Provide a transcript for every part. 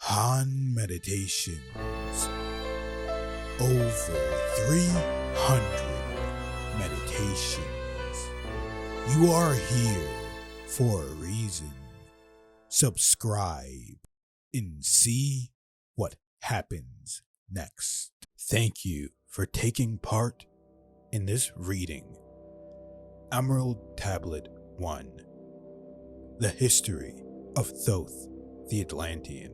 Han Meditations. Over 300 meditations. You are here for a reason. Subscribe and see what happens next. Thank you for taking part in this reading. Emerald Tablet 1. The History of Thoth the Atlantean.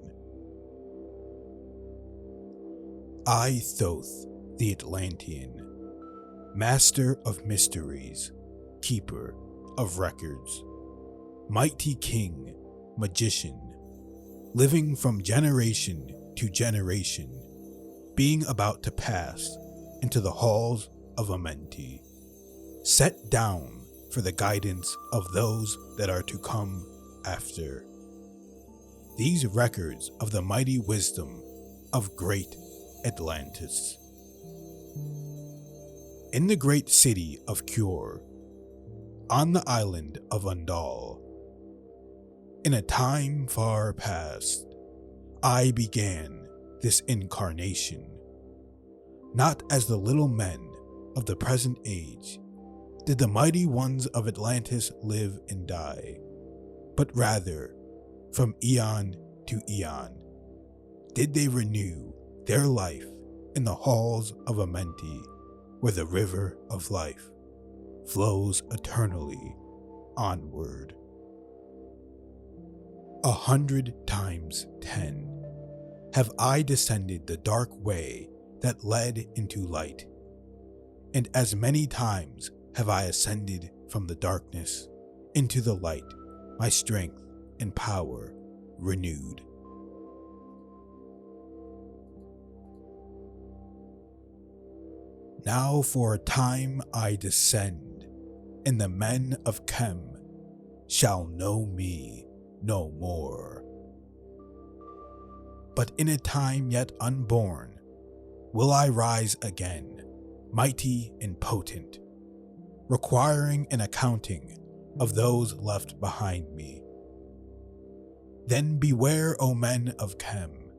I, Thoth the Atlantean, master of mysteries, keeper of records, mighty king, magician, living from generation to generation, being about to pass into the Halls of Amenti, set down for the guidance of those that are to come after. These records of the mighty wisdom of great Atlantis. In the great city of Cure, on the island of Unal, in a time far past, I began this incarnation. Not as the little men of the present age did the mighty ones of Atlantis live and die, but rather from eon to eon did they renew their life in the halls of Amenti, where the river of life flows eternally onward. 100 times 10 have I descended the dark way that led into light, and as many times have I ascended from the darkness into the light, my strength and power renewed. Now for a time I descend, and the men of Chem shall know me no more. But in a time yet unborn will I rise again, mighty and potent, requiring an accounting of those left behind me. Then beware, O men of Chem,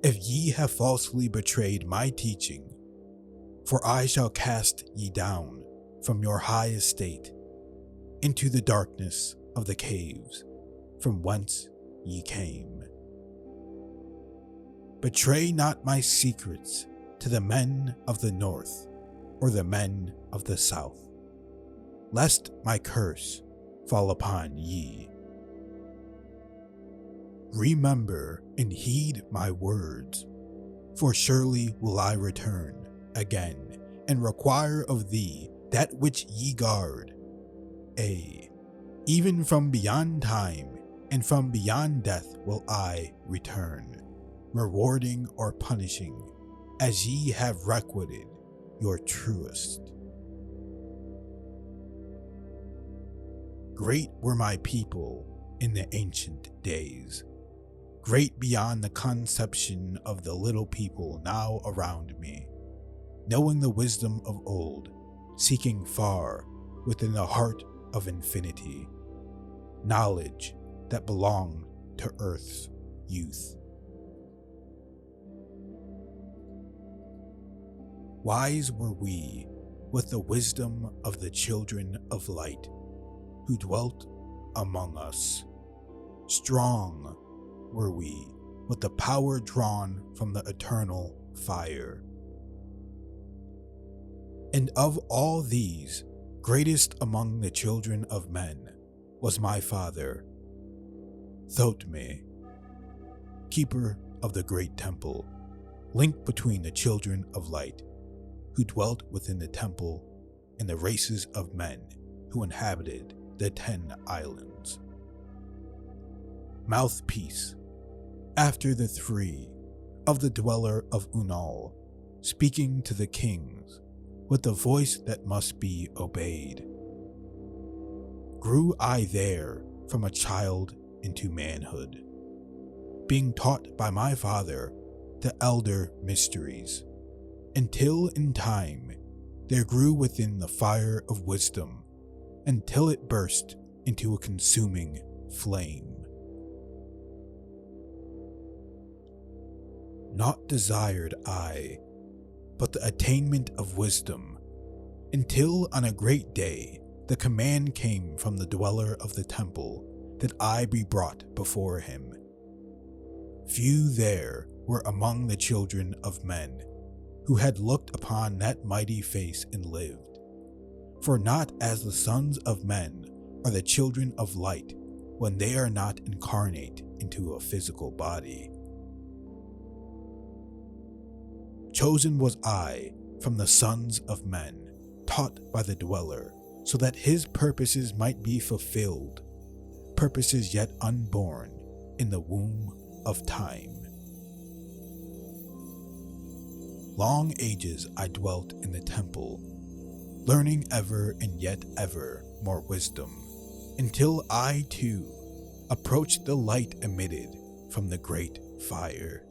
if ye have falsely betrayed my teaching, for I shall cast ye down from your high estate into the darkness of the caves from whence ye came. Betray not my secrets to the men of the north or the men of the south, lest my curse fall upon ye. Remember and heed my words, for surely will I return again and require of thee that which ye guard. Even from beyond time and from beyond death will I return, rewarding or punishing as ye have requited your truest. Great were my people in the ancient days, great beyond the conception of the little people now around me, knowing the wisdom of old, seeking far within the heart of infinity, knowledge that belonged to earth's youth. Wise were we with the wisdom of the children of light who dwelt among us. Strong were we with the power drawn from the eternal fire. And of all these, greatest among the children of men was my father, Thoth, keeper of the great temple, link between the children of light, who dwelt within the temple, and the races of men who inhabited the 10 islands. Mouthpiece, after the 3, of the Dweller of Unal, speaking to the kings, with the voice that must be obeyed. Grew I there from a child into manhood, being taught by my father the elder mysteries, until in time there grew within the fire of wisdom, until it burst into a consuming flame. Not desired I, but the attainment of wisdom, until on a great day the command came from the dweller of the temple that I be brought before him. Few there were among the children of men who had looked upon that mighty face and lived. For not as the sons of men are the children of light when they are not incarnate into a physical body. Chosen was I from the sons of men, taught by the dweller, so that his purposes might be fulfilled, purposes yet unborn in the womb of time. Long ages I dwelt in the temple, learning ever and yet ever more wisdom, until I too approached the light emitted from the great fire.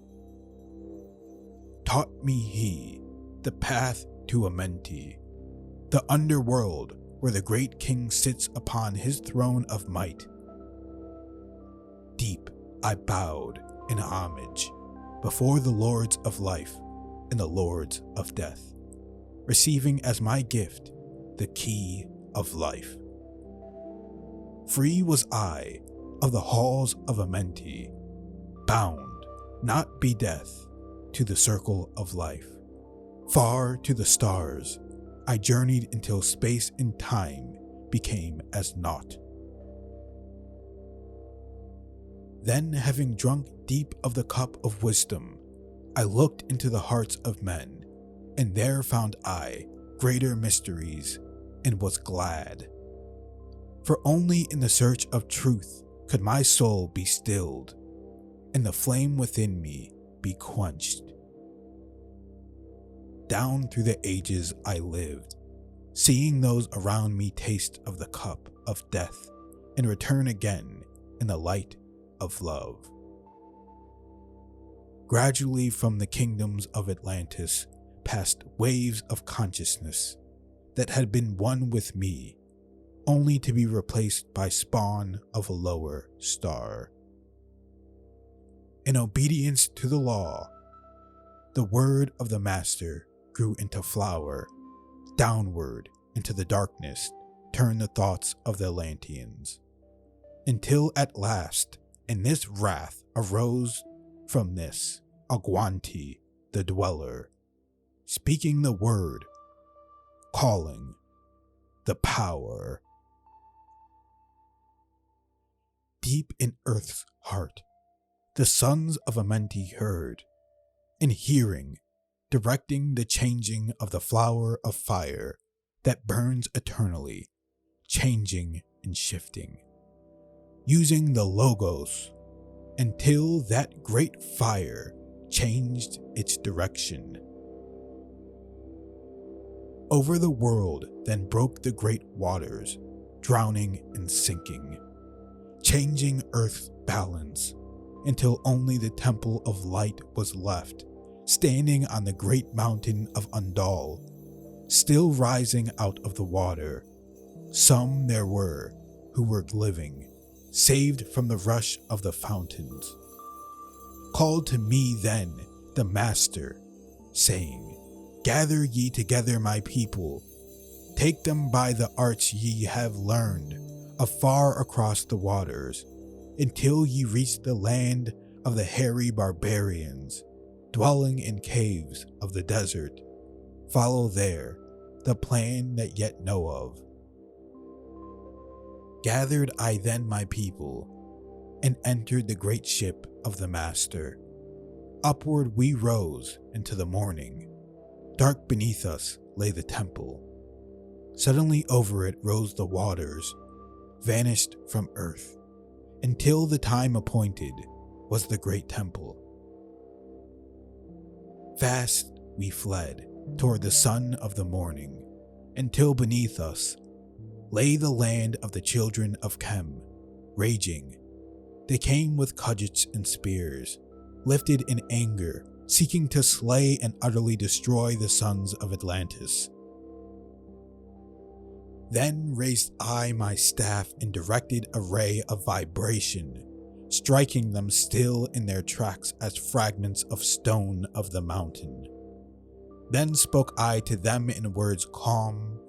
Taught me he the path to Amenti, the underworld where the great king sits upon his throne of might. Deep I bowed in homage before the lords of life and the lords of death, receiving as my gift the key of life. Free was I of the halls of Amenti, bound, not be death, to the circle of life. Far to the stars I journeyed until space and time became as naught. Then, having drunk deep of the cup of wisdom, I looked into the hearts of men, and there found I greater mysteries, and was glad. For only in the search of truth could my soul be stilled, and the flame within me be quenched. Down through the ages I lived, seeing those around me taste of the cup of death, and return again in the light of love. Gradually from the kingdoms of Atlantis passed waves of consciousness that had been one with me, only to be replaced by spawn of a lower star. In obedience to the law, the word of the master grew into flower, downward into the darkness turned the thoughts of the Atlanteans, until at last in this wrath arose from this Agwanti, the dweller, speaking the word, calling the power. Deep in earth's heart, the sons of Amenti heard, and hearing, directing the changing of the flower of fire that burns eternally, changing and shifting, using the logos until that great fire changed its direction. Over the world then broke the great waters, drowning and sinking, changing earth's balance until only the temple of light was left, standing on the great mountain of Unal, still rising out of the water. Some there were who were living, saved from the rush of the fountains. Called to me then the master, saying, Gather ye together my people, take them by the arts ye have learned, afar across the waters, until ye reach the land of the hairy barbarians, dwelling in caves of the desert. Follow there the plan that yet know of. Gathered I then my people, and entered the great ship of the master. Upward we rose into the morning. Dark beneath us lay the temple. Suddenly over it rose the waters, vanished from earth, until the time appointed was the great temple. Fast we fled toward the sun of the morning, until beneath us lay the land of the children of Chem, raging. They came with cudgels and spears, lifted in anger, seeking to slay and utterly destroy the sons of Atlantis. Then raised I my staff and directed a ray of vibration, striking them still in their tracks as fragments of stone of the mountain. Then spoke I to them in words calm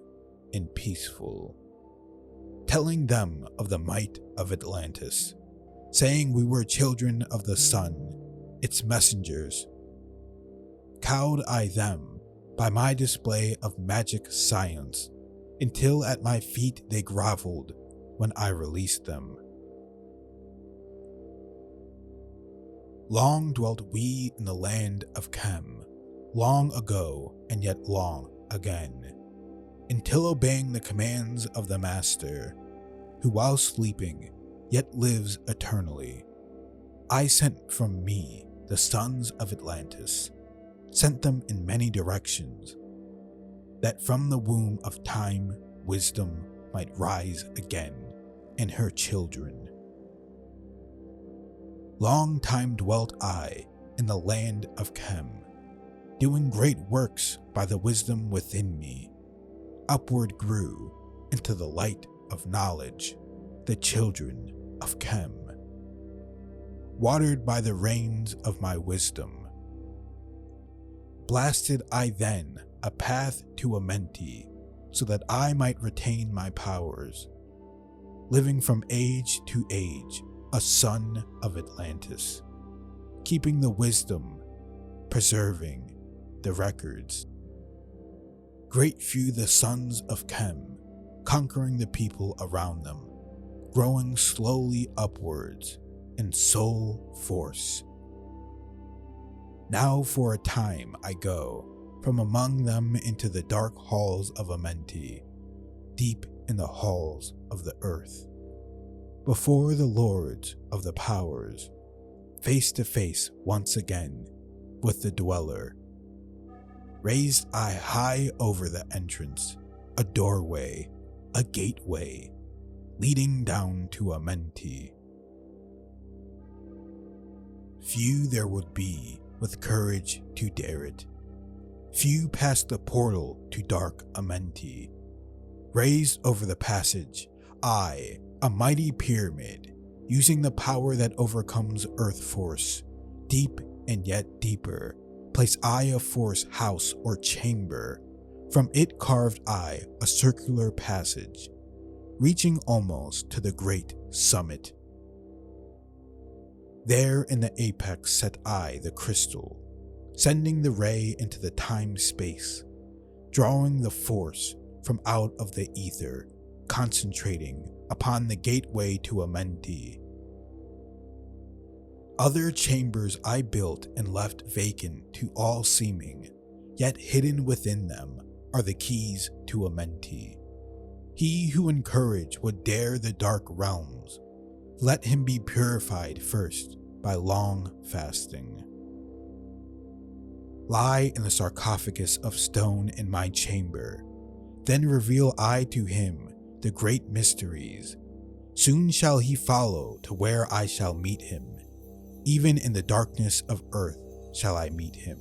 and peaceful, telling them of the might of Atlantis, saying we were children of the sun, its messengers. Cowed I them by my display of magic science, until at my feet they groveled when I released them. Long dwelt we in the land of Chem, long ago and yet long again, until obeying the commands of the Master, who while sleeping yet lives eternally, I sent from me the sons of Atlantis, sent them in many directions, that from the womb of time wisdom might rise again, and her children. Long time dwelt I in the land of Chem, doing great works by the wisdom within me, upward grew into the light of knowledge, the children of Chem, watered by the rains of my wisdom. Blasted I then a path to Amenti, so that I might retain my powers, living from age to age, a son of Atlantis, keeping the wisdom, preserving the records. Great few the sons of Chem, conquering the people around them, growing slowly upwards in soul force. Now for a time I go from among them into the dark halls of Amenti, deep in the halls of the earth, before the lords of the powers, face to face once again with the Dweller. Raised I high over the entrance, a doorway, a gateway, leading down to Amenti. Few there would be with courage to dare it. Few passed the portal to dark Amenti. Raised over the passage, I, a mighty pyramid, using the power that overcomes earth force, deep and yet deeper, place I a force house or chamber. From it carved I a circular passage, reaching almost to the great summit. There in the apex set I the crystal, sending the ray into the time-space, drawing the force from out of the ether, concentrating upon the gateway to Amenti. Other chambers I built and left vacant to all seeming, yet hidden within them are the keys to Amenti. He who in courage would dare the dark realms, let him be purified first by long fasting. Lie in the sarcophagus of stone in my chamber, then reveal I to him the great mysteries. Soon shall he follow to where I shall meet him. Even in the darkness of earth shall I meet him.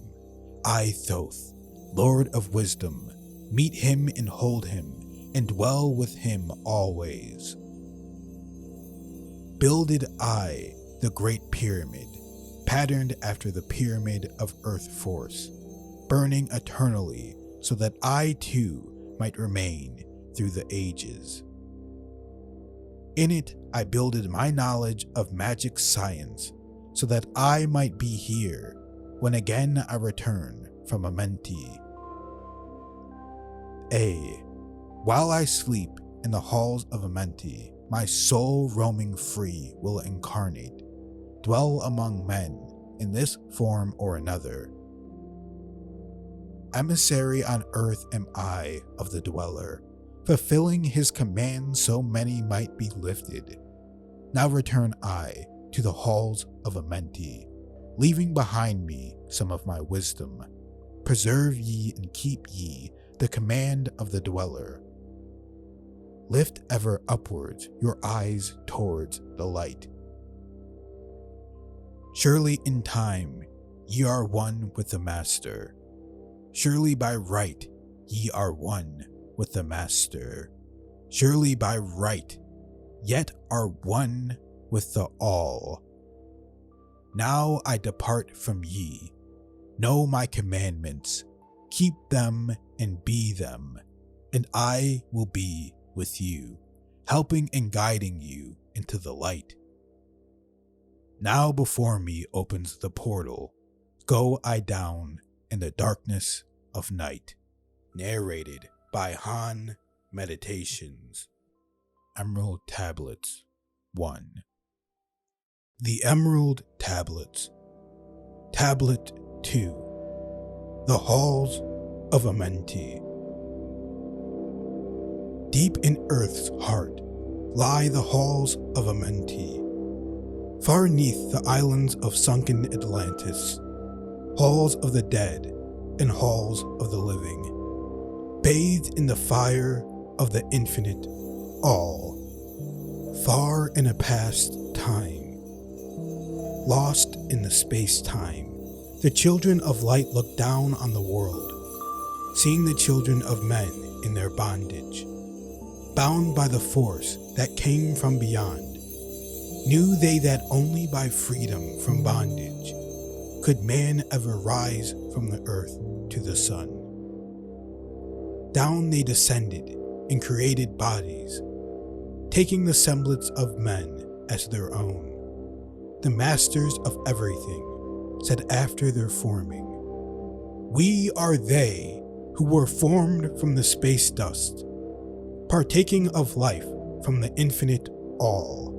I, Thoth, Lord of wisdom, meet him and hold him, and dwell with him always. Builded I the great pyramid, patterned after the pyramid of earth force, burning eternally so that I too might remain through the ages. In it I builded my knowledge of magic science, so that I might be here when again I return from Amenti. While I sleep in the halls of Amenti, my soul roaming free will incarnate, dwell among men in this form or another. Emissary on earth am I of the Dweller, fulfilling his command so many might be lifted. Now return I to the halls of Amenti, leaving behind me some of my wisdom. Preserve ye and keep ye the command of the Dweller. Lift ever upwards your eyes towards the light. Surely in time ye are one with the Master. Surely by right ye are one with the Master. Surely by right yet are one with the All Now I depart from ye. Know my commandments, keep them and be them, and I will be with you, helping and guiding you into the light. Now before me opens the portal, go I down in the darkness of night. Narrated by Han Meditations. Emerald Tablets 1. The Emerald Tablets. Tablet 2. The Halls of Amenti. Deep in Earth's heart lie the Halls of Amenti. Far neath the islands of sunken Atlantis, halls of the dead and halls of the living, bathed in the fire of the infinite all, far in a past time, lost in the space-time, the children of light look down on the world, seeing the children of men in their bondage, bound by the force that came from beyond. Knew they that only by freedom from bondage could man ever rise from the earth to the sun. Down they descended in created bodies, taking the semblance of men as their own. The masters of everything said after their forming, "We are they who were formed from the space dust, partaking of life from the infinite all,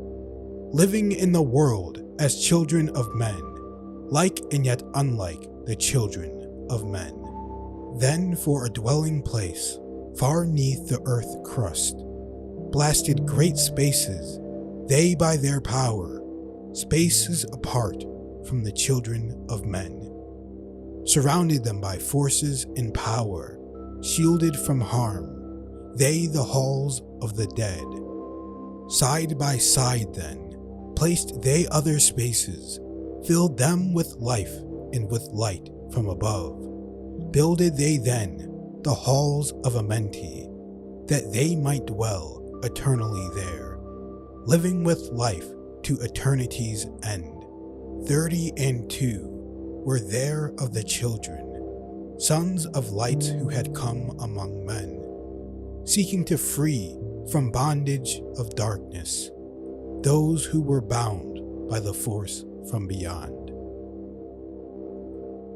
living in the world as children of men, like and yet unlike the children of men. Then for a dwelling place, far neath the earth crust, blasted great spaces, they by their power, spaces apart from the children of men, surrounded them by forces and power, shielded from harm, they the halls of the dead. Side by side then, placed they other spaces, filled them with life and with light from above. Builded they then the halls of Amenti, that they might dwell eternally there, living with life to eternity's end. 32 were there of the children, sons of lights who had come among men, seeking to free from bondage of darkness those who were bound by the force from beyond.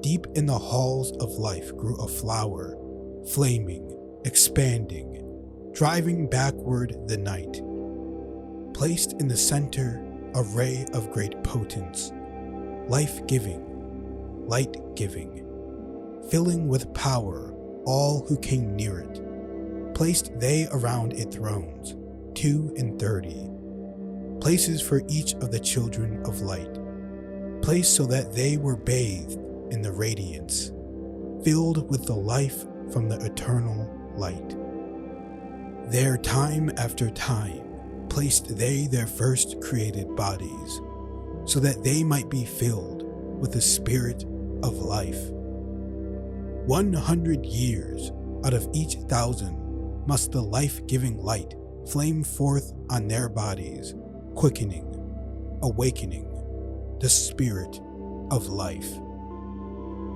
Deep in the halls of life grew a flower, flaming, expanding, driving backward the night. Placed in the center, a ray of great potence, life-giving, light-giving, filling with power all who came near it. Placed they around it thrones, 32, places for each of the children of light, placed so that they were bathed in the radiance, filled with the life from the eternal light. There time after time placed they their first created bodies, so that they might be filled with the spirit of life. 100 years out of each 1,000 must the life-giving light flame forth on their bodies, quickening, awakening the spirit of life.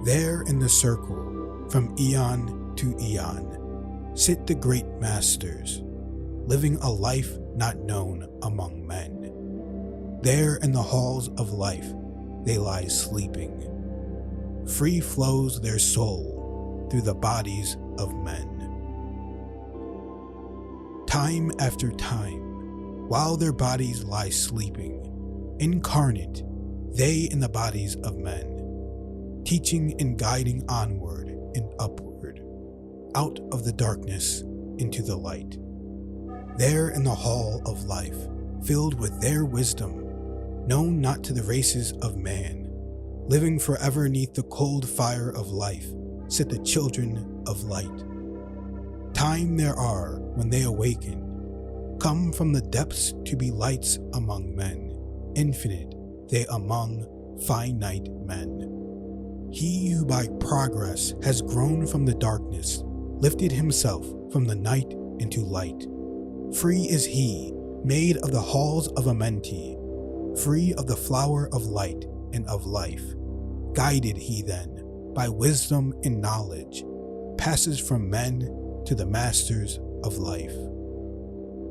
There in the circle, from eon to eon, sit the great masters, living a life not known among men. There in the halls of life they lie sleeping. Free flows their soul through the bodies of men. Time after time, while their bodies lie sleeping, incarnate, they in the bodies of men, teaching and guiding onward and upward, out of the darkness into the light. There in the hall of life, filled with their wisdom, known not to the races of man, living forever neath the cold fire of life, sit the children of light. Time there are when they awaken, come from the depths to be lights among men, infinite they among finite men. He who by progress has grown from the darkness, lifted himself from the night into light. Free is he, made of the halls of Amenti, free of the flower of light and of life. Guided he then, by wisdom and knowledge, passes from men to the masters of life.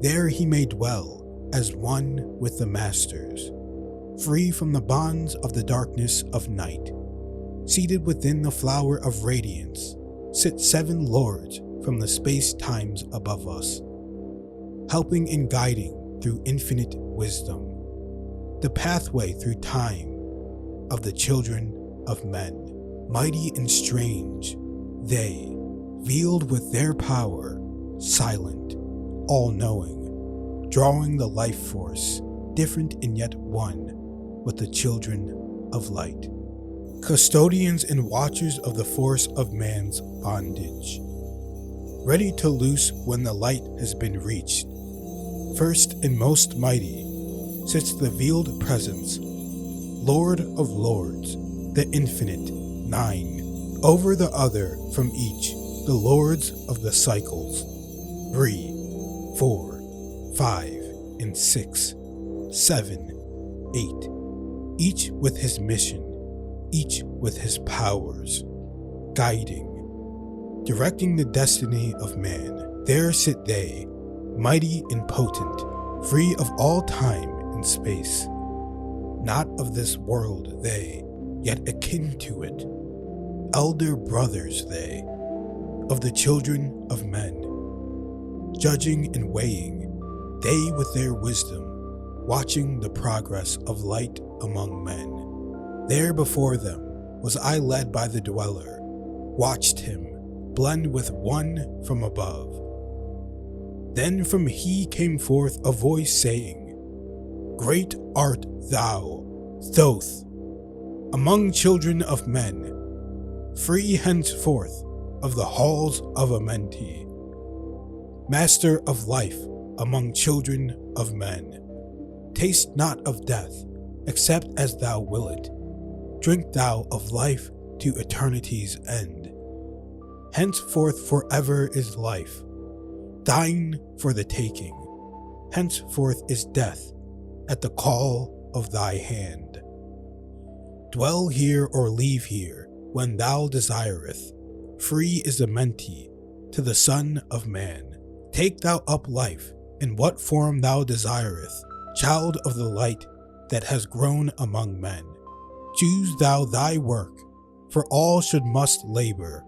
There he may dwell as one with the masters, free from the bonds of the darkness of night. Seated within the flower of radiance sit 7 lords from the space-times above us, helping and guiding through infinite wisdom, the pathway through time of the children of men. Mighty and strange, they, veiled with their power, silent, all-knowing, drawing the life force, different and yet one, with the children of light. Custodians and watchers of the force of man's bondage, ready to loose when the light has been reached. First and most mighty sits the veiled presence, Lord of Lords, the infinite 9, over the other from each, the lords of the cycles, 3, 4, 5, and 6, 7, 8, each with his mission, each with his powers, guiding, directing the destiny of man. There sit they, mighty and potent, free of all time and space. Not of this world they, yet akin to it. Elder brothers they, of the children of men. Judging and weighing, they with their wisdom, watching the progress of light among men. There before them was I led by the Dweller, watched him blend with one from above. Then from he came forth a voice saying, Great art thou, Thoth, among children of men, free henceforth of the Halls of Amenti, master of life among children of men. Taste not of death, except as thou wilt. Drink thou of life to eternity's end. Henceforth forever is life, thine for the taking. Henceforth is death at the call of thy hand. Dwell here or leave here when thou desireth. Free is Amenti to the Son of Man. Take thou up life in what form thou desireth, child of the light that has grown among men. Choose thou thy work, for all must labor,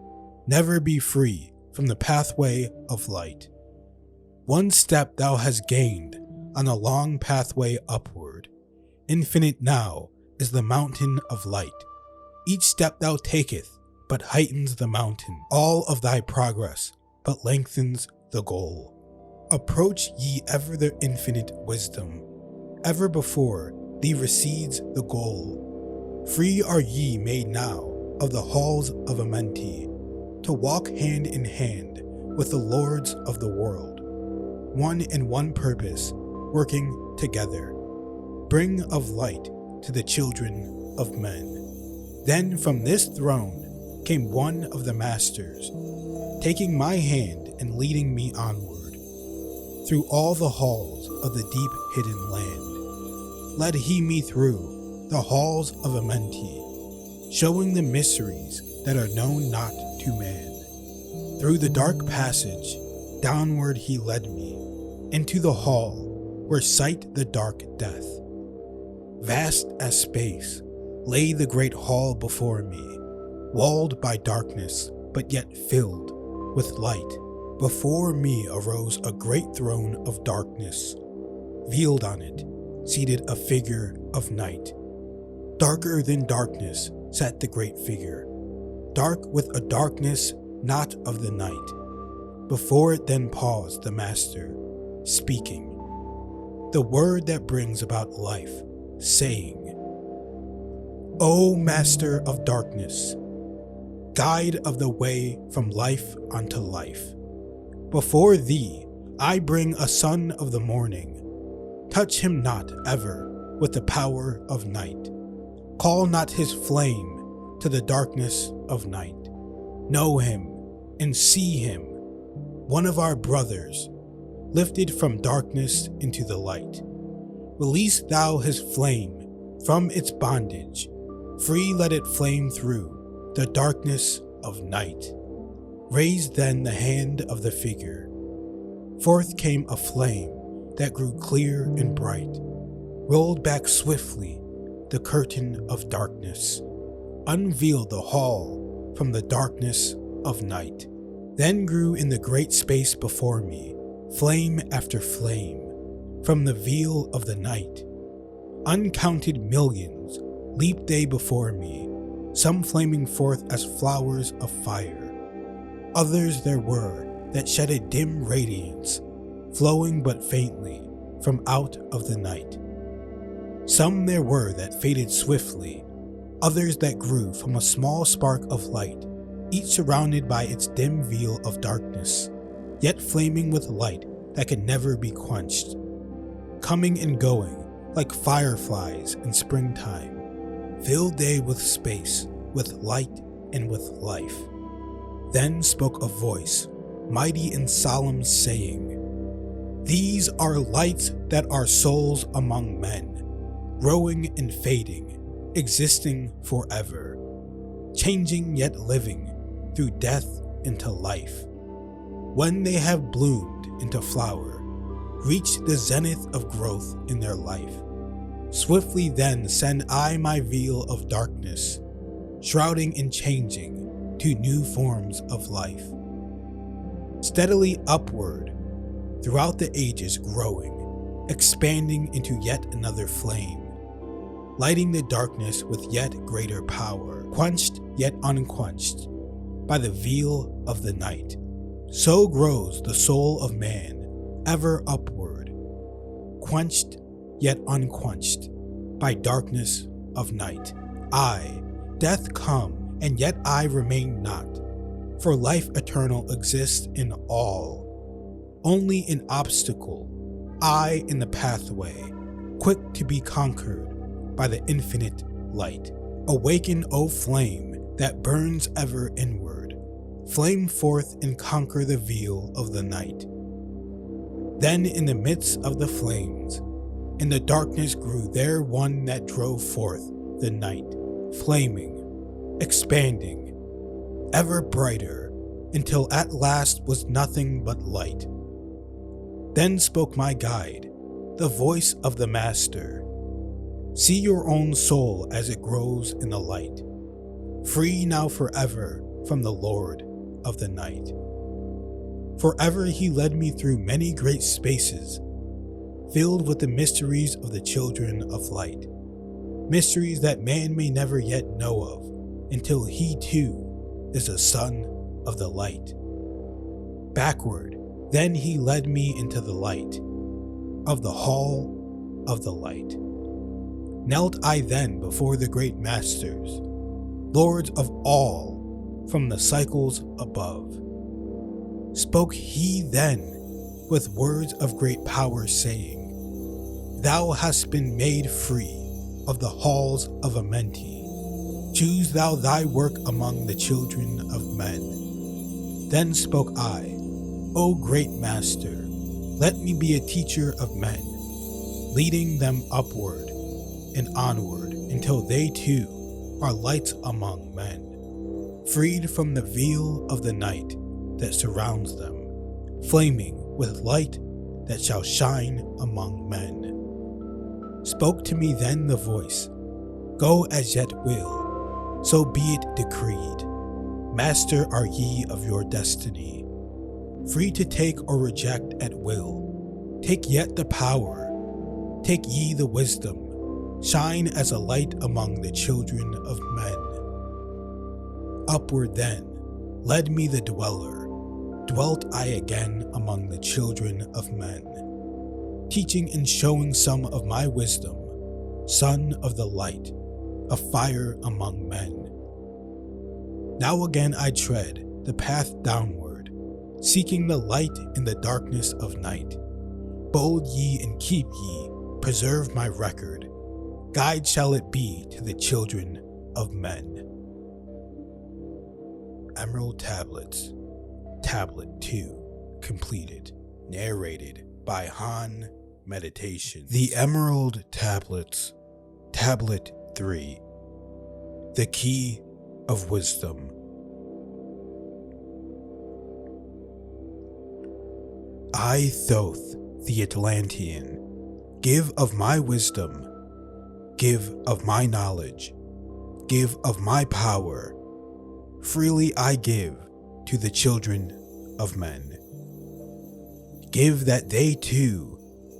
never be free from the pathway of light. One step thou hast gained on a long pathway upward. Infinite now is the mountain of light. Each step thou taketh but heightens the mountain. All of thy progress but lengthens the goal. Approach ye ever the infinite wisdom. Ever before thee recedes the goal. Free are ye made now of the halls of Amenti, to walk hand in hand with the lords of the world, one in one purpose, working together. Bring of light to the children of men. Then from this throne came one of the masters, taking my hand and leading me onward, through all the halls of the deep hidden land. Led he me through the halls of Amenti, showing the mysteries that are known not to man. Through the dark passage, downward he led me, into the hall where sight the dark death. Vast as space lay the great hall before me, walled by darkness, but yet filled with light. Before me arose a great throne of darkness. Veiled on it, seated a figure of night. Darker than darkness sat the great figure, dark with a darkness not of the night. Before it then paused the master, speaking, the word that brings about life, saying, O Master of Darkness, guide of the way from life unto life, before thee I bring a son of the morning. Touch him not ever with the power of night. Call not his flame to the darkness of night. Know him and see him, one of our brothers, lifted from darkness into the light. Release thou his flame from its bondage, Free let it flame through the darkness of night. Raised then the hand of the figure. Forth came a flame that grew clear and bright, rolled back swiftly the curtain of darkness, unveiled the hall from the darkness of night. Then grew in the great space before me, flame after flame, from the veil of the night. Uncounted millions leaped they before me, some flaming forth as flowers of fire. Others there were that shed a dim radiance, flowing but faintly from out of the night. Some there were that faded swiftly, others that grew from a small spark of light, each surrounded by its dim veil of darkness, yet flaming with light that could never be quenched, coming and going like fireflies in springtime. Filled they with space, with light and with life. Then spoke a voice, mighty and solemn, saying, "These are lights that are souls among men, growing and fading, existing forever, changing yet living through death into life. When they have bloomed into flower, reached the zenith of growth in their life, swiftly then send I my veil of darkness, shrouding and changing to new forms of life. Steadily upward, throughout the ages growing, expanding into yet another flame, lighting the darkness with yet greater power, quenched yet unquenched by the veil of the night. So grows the soul of man, ever upward, quenched yet unquenched by darkness of night. I, death come, and yet I remain not, for life eternal exists in all. Only an obstacle, I in the pathway, quick to be conquered by the infinite light. Awaken, O flame that burns ever inward, flame forth and conquer the veil of the night. Then in the midst of the flames, in the darkness grew there one that drove forth the night, flaming, expanding, ever brighter, until at last was nothing but light. Then spoke my guide, the voice of the Master. See your own soul as it grows in the light, free now forever from the Lord of the night. Forever he led me through many great spaces, filled with the mysteries of the children of light, mysteries that man may never yet know of, until he too is a son of the light. Backward, then he led me into the light of the hall of the light. Knelt I then before the great masters, lords of all from the cycles above. Spoke he then with words of great power, saying, Thou hast been made free of the halls of Amenti. Choose thou thy work among the children of men. Then spoke I, O great Master, let me be a teacher of men, leading them upward and onward until they too are lights among men, freed from the veil of the night that surrounds them, flaming with light that shall shine among men. Spoke to me then the voice, Go as yet will, so be it decreed. Master are ye of your destiny, free to take or reject at will. Take yet the power, take ye the wisdom, shine as a light among the children of men. Upward then led me the Dweller, dwelt I again among the children of men, teaching and showing some of my wisdom, son of the light, a fire among men. Now again I tread the path downward, seeking the light in the darkness of night. Bold ye and keep ye, preserve my record, guide shall it be to the children of men. Emerald Tablets, Tablet 2, completed. Narrated by Han Meditation. The Emerald Tablets, Tablet 3. The Key of Wisdom. I, Thoth, the Atlantean, give of my wisdom, give of my knowledge, give of my power. Freely I give to the children of men. Give that they too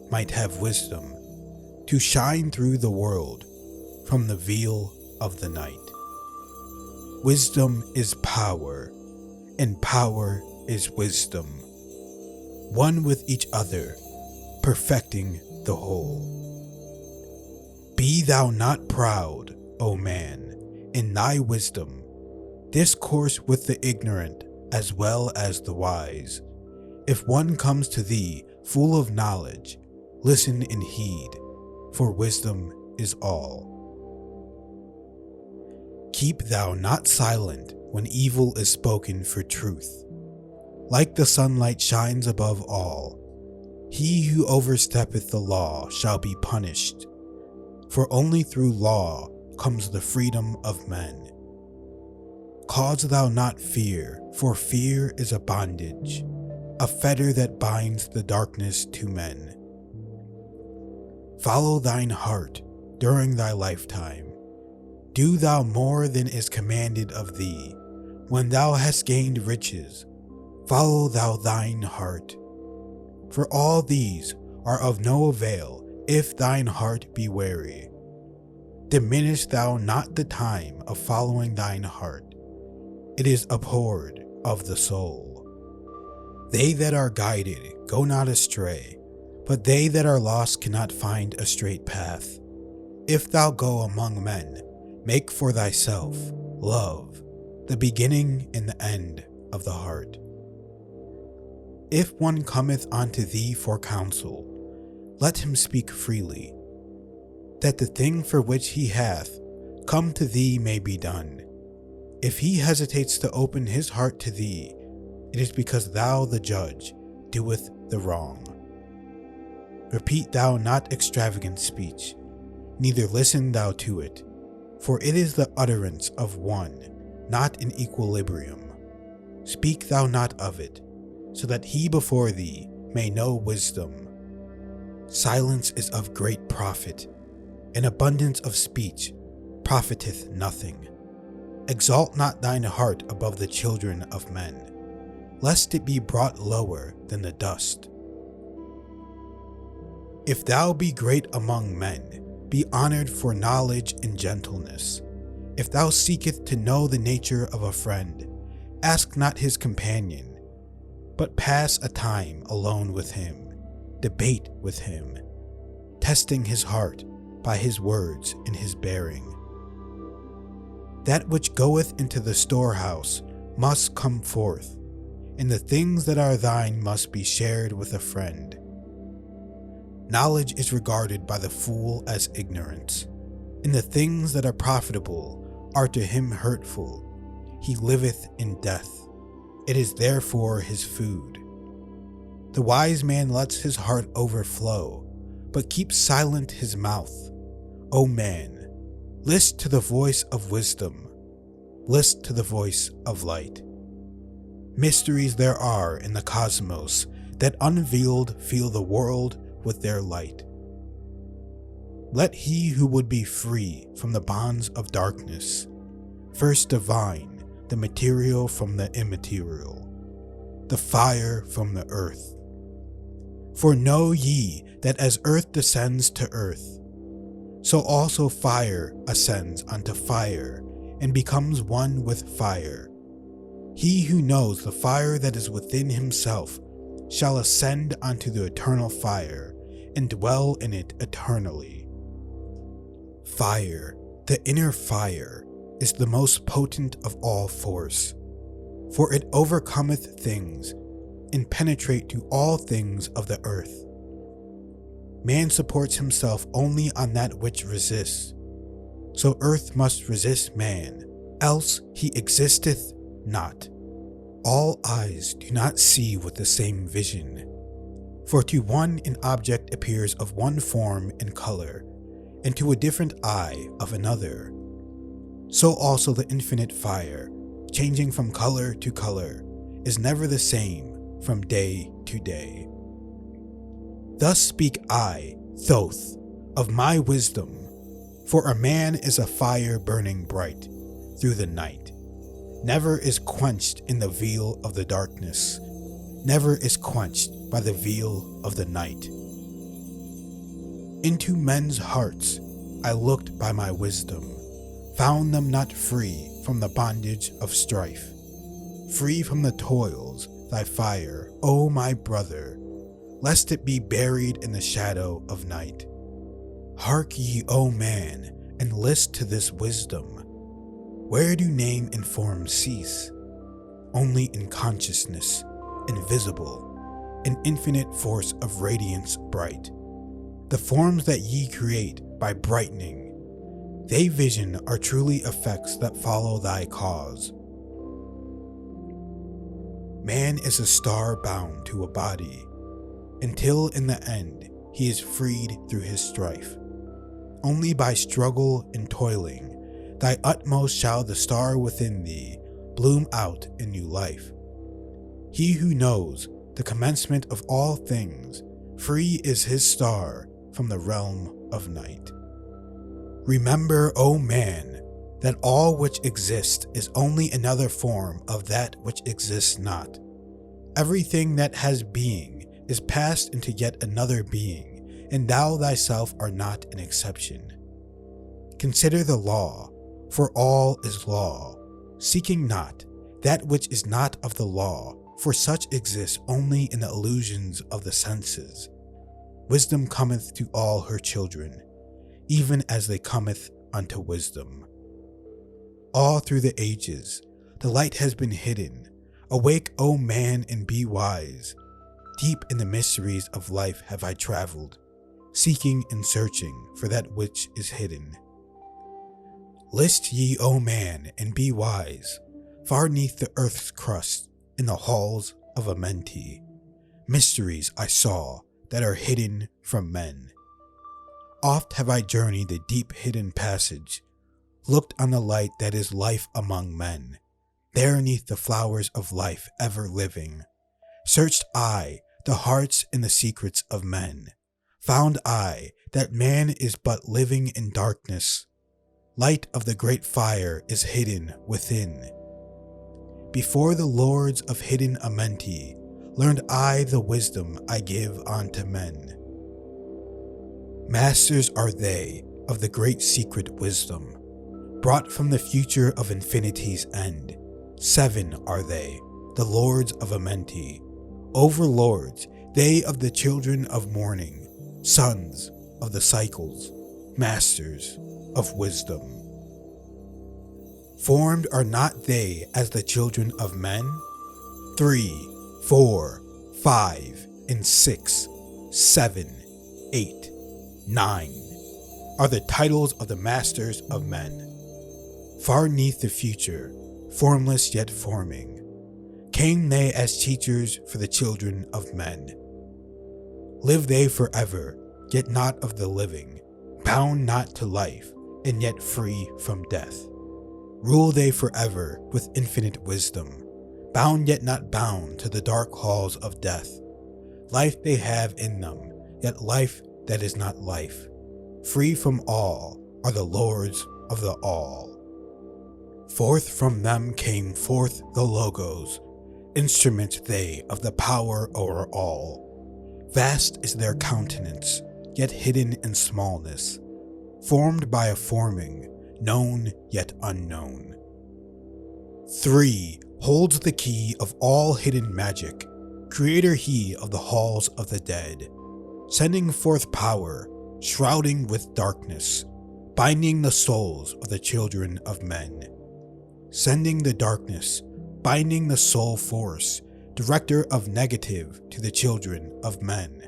might have wisdom to shine through the world from the veil of the night. Wisdom is power, and power is wisdom, one with each other, perfecting the whole. Be thou not proud, O man, in thy wisdom. Discourse with the ignorant as well as the wise. If one comes to thee full of knowledge, listen and heed, for wisdom is all. Keep thou not silent when evil is spoken for truth. Like the sunlight shines above all, he who oversteppeth the law shall be punished. For only through law comes the freedom of men. Cause thou not fear, for fear is a bondage, a fetter that binds the darkness to men. Follow thine heart during thy lifetime. Do thou more than is commanded of thee. When thou hast gained riches, follow thou thine heart. For all these are of no avail if thine heart be weary. Diminish thou not the time of following thine heart. It is abhorred of the soul. They that are guided go not astray, but they that are lost cannot find a straight path. If thou go among men, make for thyself love, the beginning and the end of the heart. If one cometh unto thee for counsel, let him speak freely, that the thing for which he hath come to thee may be done. If he hesitates to open his heart to thee, it is because thou, the judge, doeth the wrong. Repeat thou not extravagant speech, neither listen thou to it, for it is the utterance of one, not in equilibrium. Speak thou not of it, so that he before thee may know wisdom. Silence is of great profit, and abundance of speech profiteth nothing. Exalt not thine heart above the children of men, lest it be brought lower than the dust. If thou be great among men, be honored for knowledge and gentleness. If thou seeketh to know the nature of a friend, ask not his companion, but pass a time alone with him, debate with him, testing his heart by his words and his bearing. That which goeth into the storehouse must come forth, and the things that are thine must be shared with a friend. Knowledge is regarded by the fool as ignorance, and the things that are profitable are to him hurtful. He liveth in death. It is therefore his food. The wise man lets his heart overflow, but keeps silent his mouth. O man, list to the voice of wisdom. List to the voice of light. Mysteries there are in the cosmos that unveiled fill the world with their light. Let he who would be free from the bonds of darkness first divine the material from the immaterial, the fire from the earth. For know ye that as earth descends to earth, so also fire ascends unto fire and becomes one with fire. He who knows the fire that is within himself shall ascend unto the eternal fire and dwell in it eternally. Fire, the inner fire, is the most potent of all force, for it overcometh things and penetrate to all things of the earth. Man supports himself only on that which resists, so earth must resist man, else he existeth not. All eyes do not see with the same vision, for to one an object appears of one form and color, and to a different eye of another. So also the infinite fire, changing from color to color, is never the same from day to day. Thus speak I, Thoth, of my wisdom, for a man is a fire burning bright through the night, never is quenched in the veil of the darkness, never is quenched by the veil of the night. Into men's hearts I looked by my wisdom, found them not free from the bondage of strife, free from the toils thy fire, O my brother, lest it be buried in the shadow of night. Hark ye, O man, and list to this wisdom. Where do name and form cease? Only in consciousness, invisible, an infinite force of radiance bright. The forms that ye create by brightening, they vision are truly effects that follow thy cause. Man is a star bound to a body, until in the end he is freed through his strife. Only by struggle and toiling, thy utmost shall the star within thee bloom out in new life. He who knows the commencement of all things, free is his star from the realm of night. Remember, O man, that all which exists is only another form of that which exists not. Everything that has being is passed into yet another being, and thou thyself art not an exception. Consider the law, for all is law, seeking not that which is not of the law, for such exists only in the illusions of the senses. Wisdom cometh to all her children, even as they cometh unto wisdom. All through the ages, the light has been hidden. Awake, O man, and be wise. Deep in the mysteries of life have I traveled, seeking and searching for that which is hidden. List ye, O man, and be wise. Far neath the earth's crust, in the halls of Amenti, mysteries I saw that are hidden from men. Oft have I journeyed the deep hidden passage, looked on the light that is life among men, there neath the flowers of life ever living. Searched I the hearts and the secrets of men, found I that man is but living in darkness. Light of the great fire is hidden within. Before the lords of hidden Amenti, learned I the wisdom I give unto men. Masters are they of the great secret wisdom, brought from the future of infinity's end. 7 are they, the lords of Amenti, overlords, they of the children of morning, sons of the cycles, masters of wisdom. Formed are not they as the children of men? 3, 4, 5, and 6, 7, 8, 9 are the titles of the masters of men. Far neath the future, formless yet forming, came they as teachers for the children of men. Live they forever, yet not of the living, bound not to life, and yet free from death. Rule they forever with infinite wisdom, bound yet not bound to the dark halls of death. Life they have in them, yet life that is not life. Free from all are the lords of the all. Forth from them came forth the Logos, instruments they of the power o'er all. Vast is their countenance, yet hidden in smallness, formed by a forming, known yet unknown. 3 holds the key of all hidden magic, creator he of the halls of the dead, sending forth power, shrouding with darkness, binding the souls of the children of men. Sending the darkness, binding the soul force, director of negative to the children of men.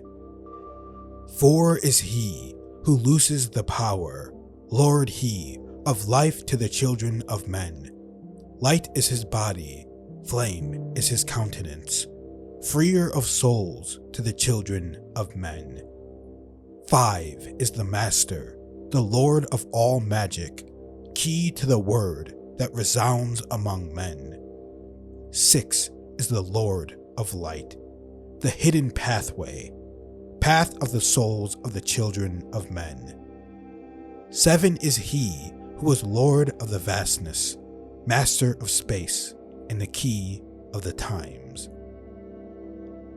4 is he who looses the power, Lord he of life to the children of men. Light is his body, flame is his countenance, freer of souls to the children of men. 5 is the master, the lord of all magic, key to the word that resounds among men. 6 is the Lord of Light, the hidden pathway, path of the souls of the children of men. 7 is he who is Lord of the vastness, master of space, and the key of the times.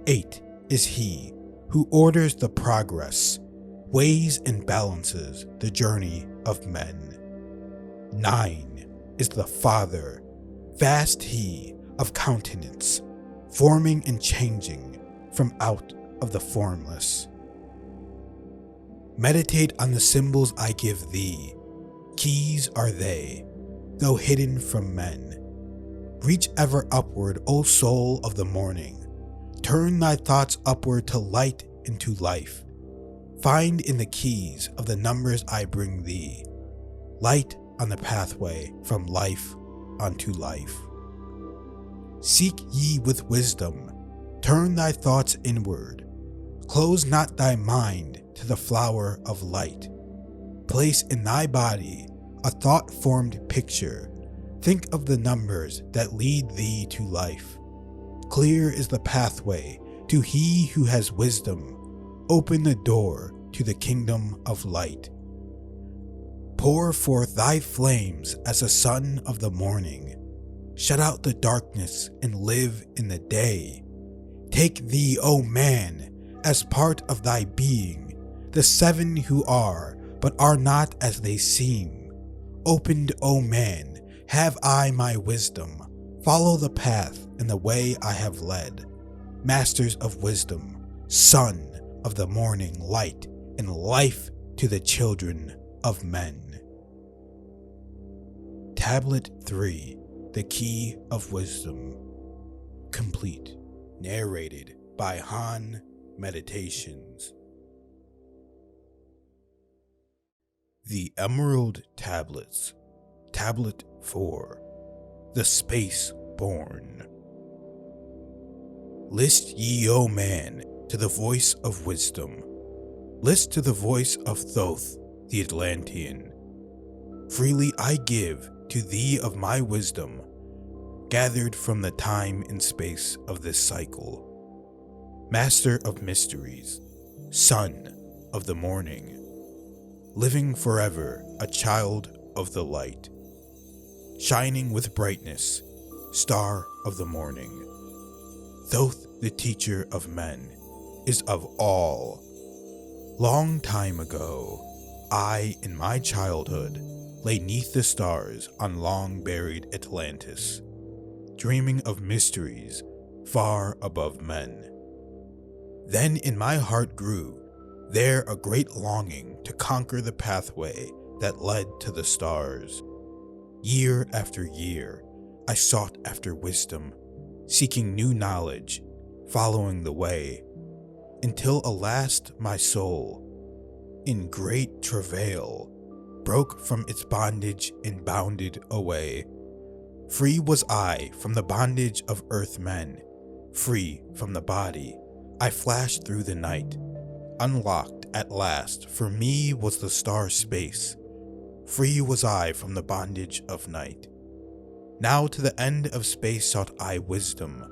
8 is he who orders the progress, weighs and balances the journey of men. 9 is the Father, vast he of countenance, forming and changing from out of the formless. Meditate on the symbols I give thee. Keys are they, though hidden from men. Reach ever upward, O soul of the morning. Turn thy thoughts upward to light and to life. Find in the keys of the numbers I bring thee, light on the pathway from life unto life. Seek ye with wisdom, turn thy thoughts inward. Close not thy mind to the flower of light. Place in thy body a thought-formed picture. Think of the numbers that lead thee to life. Clear is the pathway to he who has wisdom. Open the door to the kingdom of light. Pour forth thy flames as the sun of the morning. Shut out the darkness and live in the day. Take thee, O man, as part of thy being, the 7 who are, but are not as they seem. Opened, O man, have I my wisdom. Follow the path and the way I have led. Masters of wisdom, son of the morning light, and life to the children of men. Tablet 3, The Key of Wisdom. Complete. Narrated by Han Meditations. The Emerald Tablets. Tablet 4. The Space Born. List ye, O man, to the voice of wisdom. List to the voice of Thoth, the Atlantean. Freely I give to thee of my wisdom, gathered from the time and space of this cycle. Master of mysteries, son of the morning, living forever a child of the light, shining with brightness, star of the morning. Thoth, the teacher of men, is of all. Long time ago, I, in my childhood, lay 'neath the stars on long-buried Atlantis, dreaming of mysteries far above men. Then in my heart grew there a great longing to conquer the pathway that led to the stars. Year after year, I sought after wisdom, seeking new knowledge, following the way, until at last my soul, in great travail, broke from its bondage and bounded away. Free was I from the bondage of earth men, free from the body. I flashed through the night. Unlocked at last for me was the star space. Free was I from the bondage of night. Now to the end of space sought I wisdom,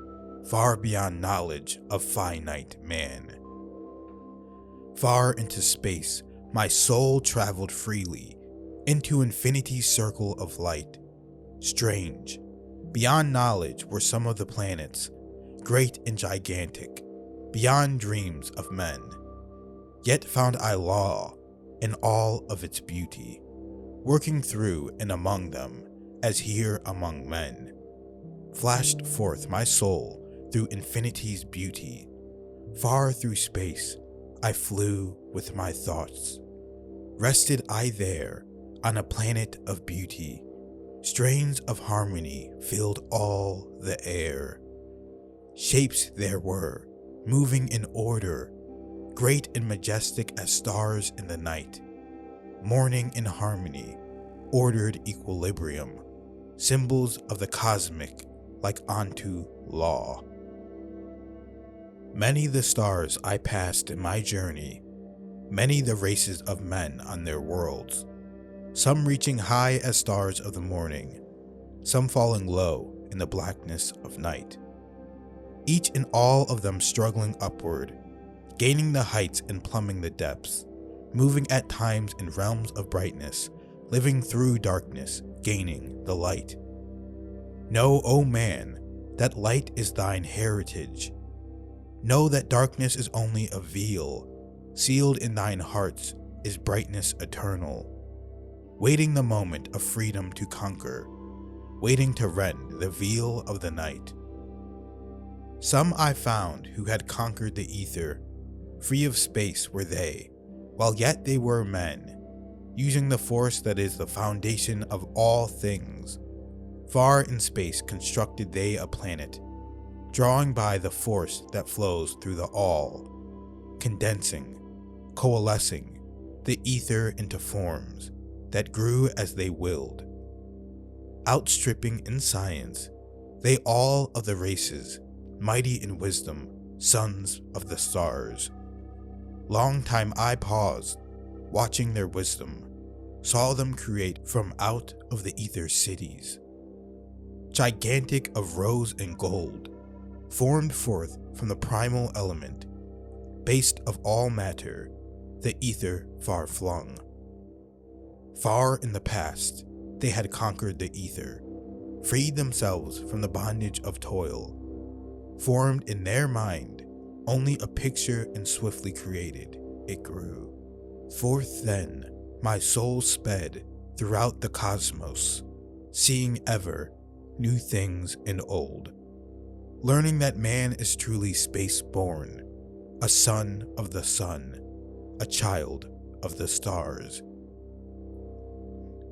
far beyond knowledge of finite man. Far into space my soul traveled freely, into infinity's circle of light. Strange, beyond knowledge were some of the planets, great and gigantic, beyond dreams of men. Yet found I law in all of its beauty, working through and among them, as here among men. Flashed forth my soul through infinity's beauty. Far through space I flew with my thoughts. Rested I there on a planet of beauty. Strains of harmony filled all the air. Shapes there were, moving in order, great and majestic as stars in the night. Morning in harmony, ordered equilibrium, symbols of the cosmic like unto law. Many the stars I passed in my journey, many the races of men on their worlds. some reaching high as stars of the morning, some falling low in the blackness of night. Each and all of them struggling upward, gaining the heights and plumbing the depths, moving at times in realms of brightness, living through darkness, gaining the light. Know, O man, that light is thine heritage. Know that darkness is only a veil, sealed in thine hearts is brightness eternal, waiting the moment of freedom to conquer, waiting to rend the veil of the night. Some I found who had conquered the ether, free of space were they, while yet they were men, using the force that is the foundation of all things. Far in space constructed they a planet, drawing by the force that flows through the all, condensing, coalescing the ether into forms that grew as they willed. Outstripping in science, they all of the races, mighty in wisdom, sons of the stars. Long time I paused, watching their wisdom, saw them create from out of the ether cities, gigantic of rose and gold, formed forth from the primal element, based of all matter, the ether far flung. Far in the past, they had conquered the ether, freed themselves from the bondage of toil, formed in their mind only a picture and swiftly created, it grew. Forth then my soul sped throughout the cosmos, seeing ever new things and old, learning that man is truly space-born, a son of the sun, a child of the stars.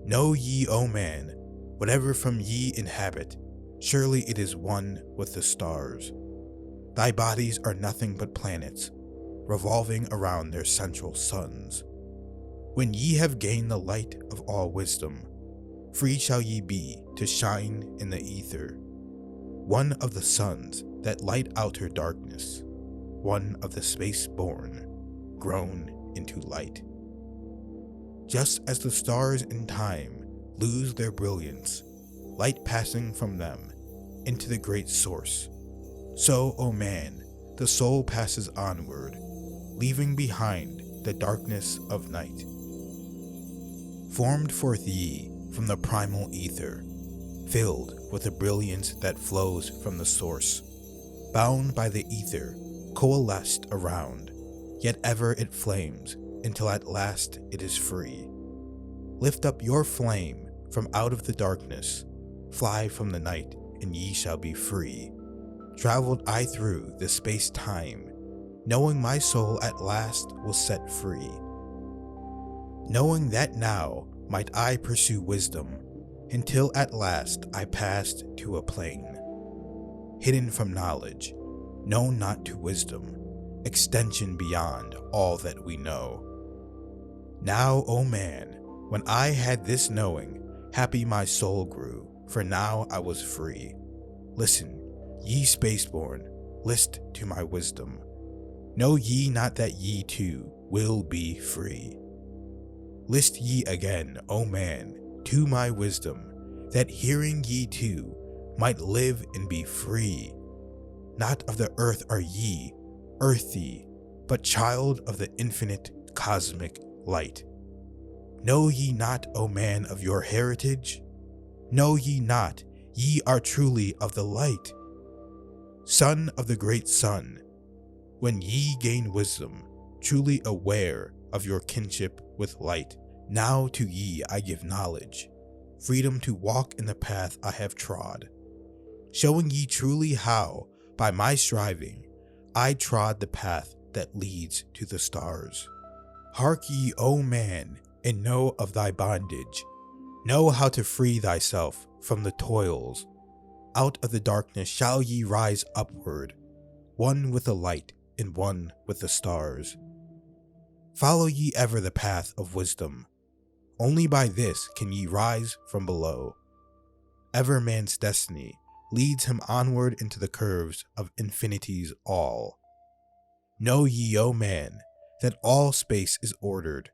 Know ye, O man, whatever from ye inhabit, surely it is one with the stars. Thy bodies are nothing but planets, revolving around their central suns. When ye have gained the light of all wisdom, free shall ye be to shine in the ether, one of the suns that light outer darkness, one of the space-born, grown into light. Just as the stars in time lose their brilliance, light passing from them into the great source, so, O man, the soul passes onward, leaving behind the darkness of night. Formed forth ye from the primal ether, filled with the brilliance that flows from the source, bound by the ether, coalesced around, yet ever it flames until at last it is free. Lift up your flame from out of the darkness, fly from the night, and ye shall be free. Traveled I through the space-time, knowing my soul at last will set free. Knowing that now might I pursue wisdom, until at last I passed to a plane, hidden from knowledge, known not to wisdom, extension beyond all that we know. Now, O man, when I had this knowing, happy my soul grew, for now I was free. Listen, ye spaceborn, list to my wisdom. Know ye not that ye too will be free? List ye again, O man, to my wisdom, that hearing ye too might live and be free. Not of the earth are ye, earthy, but child of the infinite cosmic light. Know ye not, O man, of your heritage? Know ye not, ye are truly of the light? Son of the great sun, when ye gain wisdom, truly aware of your kinship with light, now to ye I give knowledge, freedom to walk in the path I have trod, showing ye truly how, by my striving, I trod the path that leads to the stars. Hark ye, O man, and know of thy bondage. Know how to free thyself from the toils. Out of the darkness shall ye rise upward, one with the light and one with the stars. Follow ye ever the path of wisdom. Only by this can ye rise from below. Ever man's destiny leads him onward into the curves of infinity's all. Know ye, O man, that all space is ordered,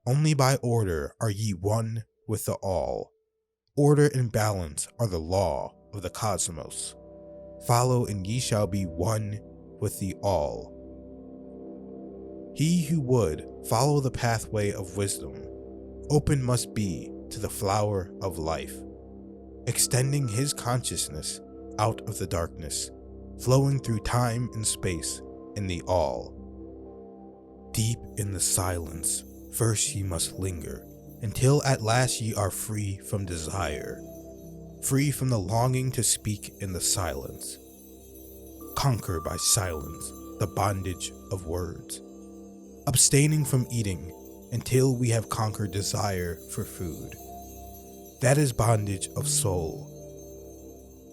Only by order are ye one with the all. Order and balance are the law of the cosmos. Follow and ye shall be one with the all. He who would follow the pathway of wisdom, open must be to the flower of life, extending his consciousness out of the darkness, flowing through time and space in the all. Deep in the silence, first ye must linger, until at last ye are free from desire, free from the longing to speak in the silence. Conquer by silence the bondage of words, abstaining from eating until we have conquered desire for food. That is bondage of soul.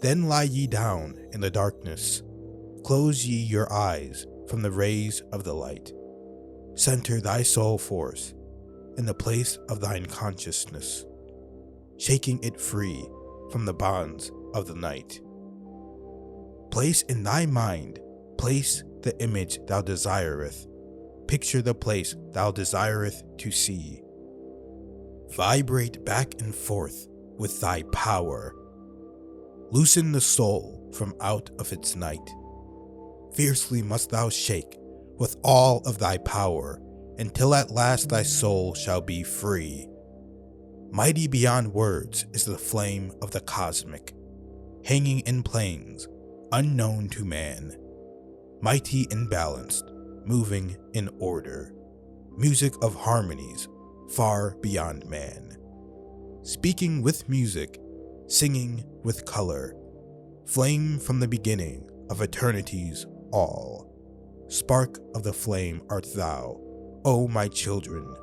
Then lie ye down in the darkness, close ye your eyes from the rays of the light. Center thy soul force in the place of thine consciousness, shaking it free from the bonds of the night. Place in thy mind, place the image thou desireth, picture the place thou desireth to see. Vibrate back and forth with thy power. Loosen the soul from out of its night. Fiercely must thou shake with all of thy power, until at last thy soul shall be free. Mighty beyond words is the flame of the cosmic, hanging in plains unknown to man. Mighty and balanced, moving in order, music of harmonies far beyond man. Speaking with music, singing with color, flame from the beginning of eternity's all. Spark of the flame art thou, O my children,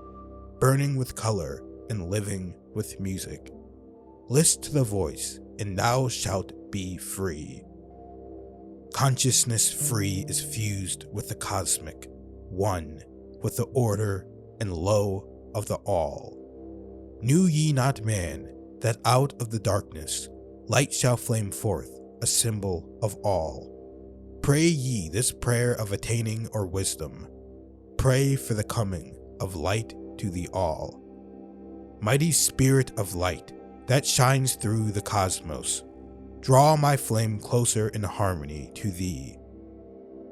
burning with color and living with music. List to the voice, and thou shalt be free. Consciousness free is fused with the cosmic, one with the order and lo of the all. Knew ye not, man, that out of the darkness light shall flame forth, a symbol of all? Pray ye this prayer of attaining or wisdom. Pray for the coming of light to the all. Mighty spirit of light that shines through the cosmos, draw my flame closer in harmony to thee.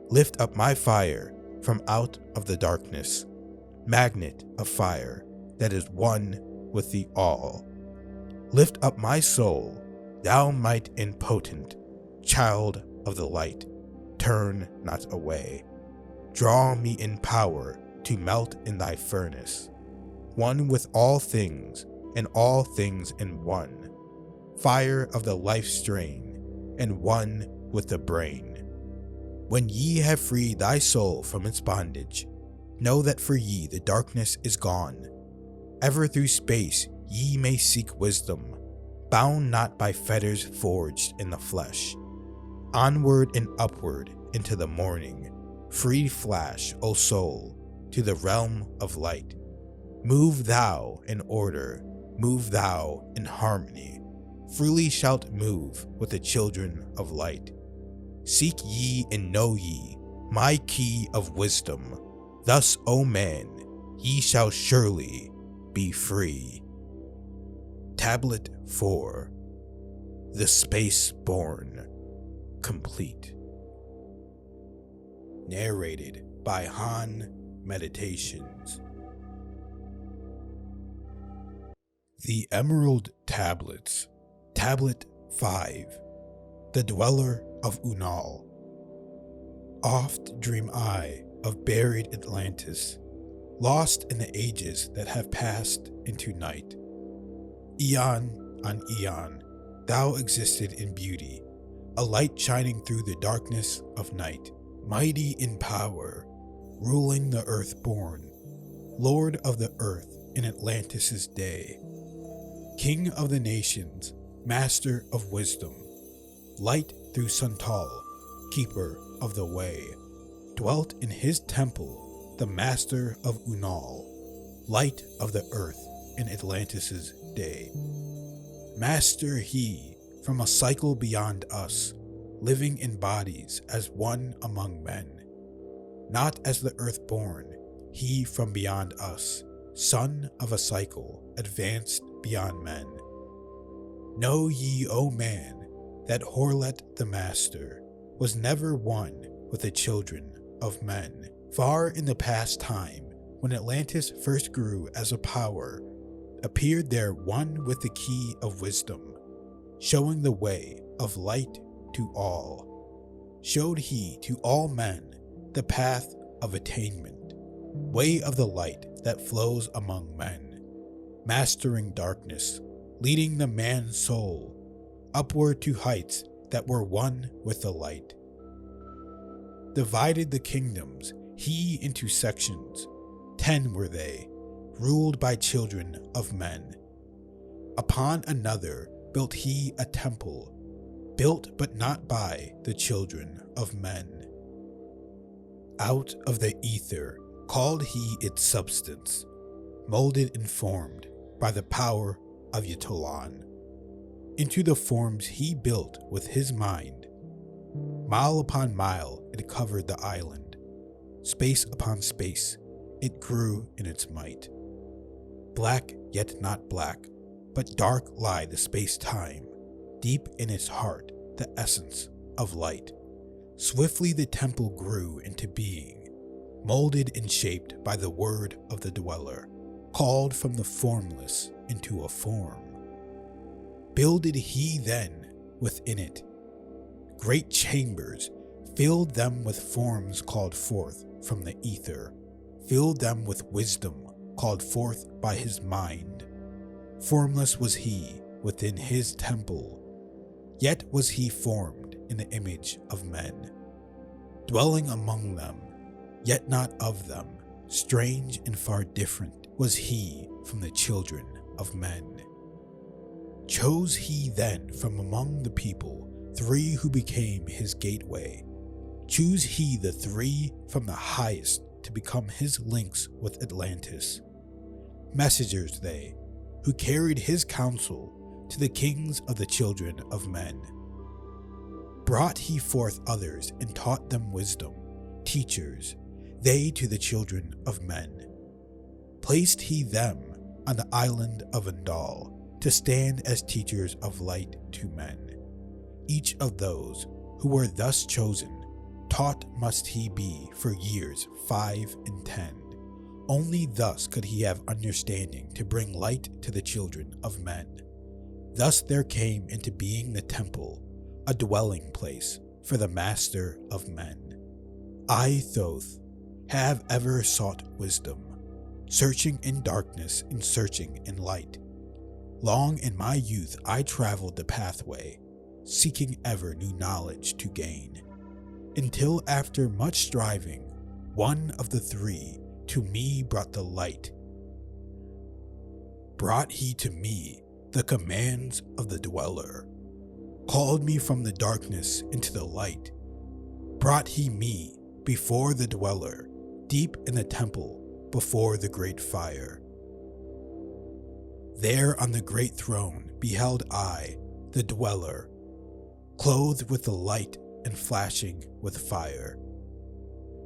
Lift up my fire from out of the darkness, magnet of fire that is one with the all. Lift up my soul, thou might and potent, child of the light, turn not away. Draw me in power to melt in thy furnace, one with all things and all things in one. Fire of the life strain, and one with the brain. When ye have freed thy soul from its bondage, know that for ye the darkness is gone. Ever through space ye may seek wisdom, bound not by fetters forged in the flesh. Onward and upward into the morning, free flash, O soul, to the realm of light. Move thou in order, move thou in harmony. Freely shalt move with the children of light. Seek ye and know ye my key of wisdom. Thus, O man, ye shall surely be free. Tablet 4. The Space Born. Complete. Narrated by Han Meditations. The Emerald Tablets. Tablet 5. The Dweller of Unal. Oft dream I of buried Atlantis, lost in the ages that have passed into night. Eon on eon, thou existed in beauty, a light shining through the darkness of night, mighty in power, ruling the earth-born, lord of the earth in Atlantis' day, king of the nations, master of wisdom, light through Suntal, keeper of the way, dwelt in his temple the master of Unal, light of the earth in Atlantis' day. Master he from a cycle beyond us, living in bodies as one among men. Not as the earth-born, he from beyond us, son of a cycle, advanced beyond men. Know ye, O man, that Horlet the Master was never one with the children of men. Far in the past time, when Atlantis first grew as a power, appeared there one with the key of wisdom, showing the way of light to all. Showed he to all men the path of attainment, way of the light that flows among men, mastering darkness, leading the man's soul upward to heights that were one with the light. Divided the kingdoms he into sections, 10 were they, ruled by children of men. Upon another built he a temple, built but not by the children of men. Out of the ether called he its substance, molded and formed by the power of Ytolon. Into the forms he built with his mind. Mile upon mile it covered the island. Space upon space it grew in its might. Black yet not black, but dark lie the space-time, deep in its heart the essence of light. Swiftly the temple grew into being, molded and shaped by the word of the Dweller, called from the formless into a form. Builded he then within it great chambers, filled them with forms called forth from the ether, filled them with wisdom called forth by his mind. Formless was he within his temple, yet was he formed in the image of men, dwelling among them, yet not of them. Strange and far different was he from the children of men. Chose he then from among the people 3 who became his gateway. Choose he the 3 from the highest to become his links with Atlantis. Messengers they, who carried his counsel to the kings of the children of men. Brought he forth others and taught them wisdom, teachers, they to the children of men. Placed he them on the island of Unal to stand as teachers of light to men. Each of those who were thus chosen, taught must he be for years 5 and 10. Only thus could he have understanding to bring light to the children of men. Thus there came into being the temple, a dwelling place for the master of men. I, Thoth, have ever sought wisdom, searching in darkness and searching in light. Long in my youth I traveled the pathway, seeking ever new knowledge to gain, until after much striving, one of the 3 to me brought the light. Brought he to me the commands of the Dweller, called me from the darkness into the light. Brought he me before the Dweller, deep in the temple before the great fire. There on the great throne beheld I the Dweller, clothed with the light and flashing with fire.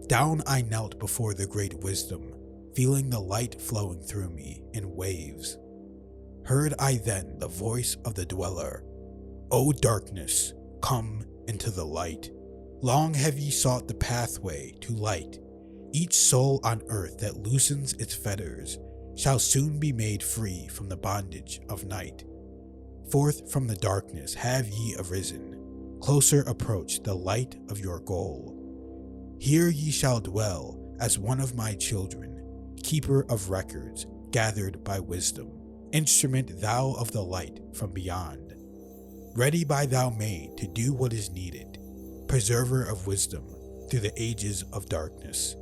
Down I knelt before the great wisdom, feeling the light flowing through me in waves. Heard I then the voice of the Dweller, O darkness, come into the light. Long have ye sought the pathway to light. Each soul on earth that loosens its fetters shall soon be made free from the bondage of night. Forth from the darkness have ye arisen, closer approach the light of your goal. Here ye shall dwell as one of my children, keeper of records gathered by wisdom, instrument thou of the light from beyond. Ready by thou made to do what is needed, preserver of wisdom through the ages of darkness,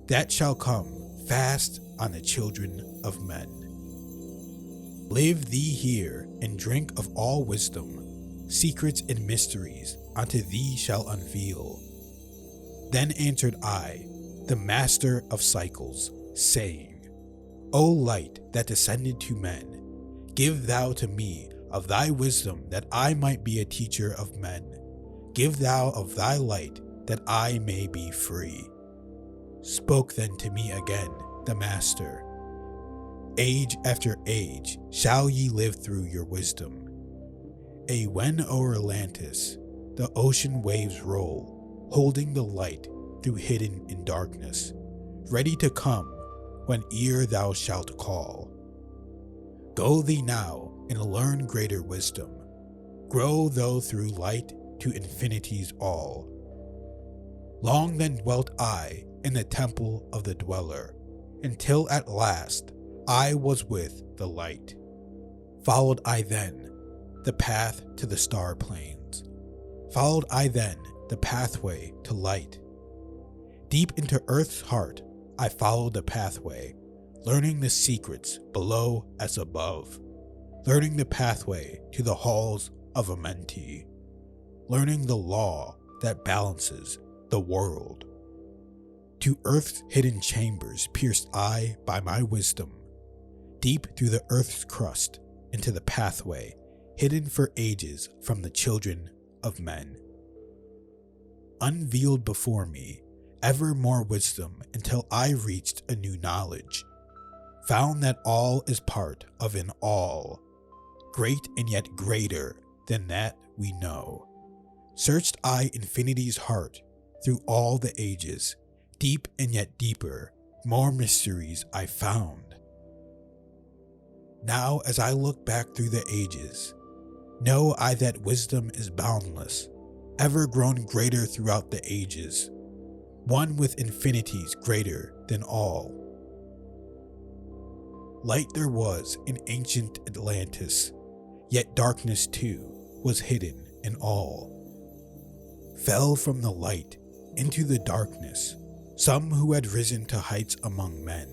that shall come fast on the children of men. Live thee here and drink of all wisdom, secrets and mysteries unto thee shall unveil. Then answered I, the master of cycles, saying, O light that descended to men, give thou to me of thy wisdom that I might be a teacher of men. Give thou of thy light that I may be free. Spoke then to me again the master, Age after age shall ye live through your wisdom. When o'er Atlantis the ocean waves roll, holding the light through hidden in darkness, ready to come whene'er thou shalt call. Go thee now and learn greater wisdom. Grow thou through light to infinity's all. Long then dwelt I in the temple of the Dweller, until at last I was with the light. Followed I then the path to the star plains. Followed I then the pathway to light. Deep into Earth's heart I followed the pathway, learning the secrets below as above, learning the pathway to the Halls of Amenti, learning the law that balances the world. To Earth's hidden chambers pierced I by my wisdom, deep through the Earth's crust into the pathway hidden for ages from the children of men. Unveiled before me ever more wisdom until I reached a new knowledge, found that all is part of an all, great and yet greater than that we know. Searched I infinity's heart through all the ages, deep and yet deeper, more mysteries I found. Now as I look back through the ages, know I that wisdom is boundless, ever grown greater throughout the ages, one with infinities greater than all. Light there was in ancient Atlantis, yet darkness too was hidden in all. Fell from the light into the darkness some who had risen to heights among men.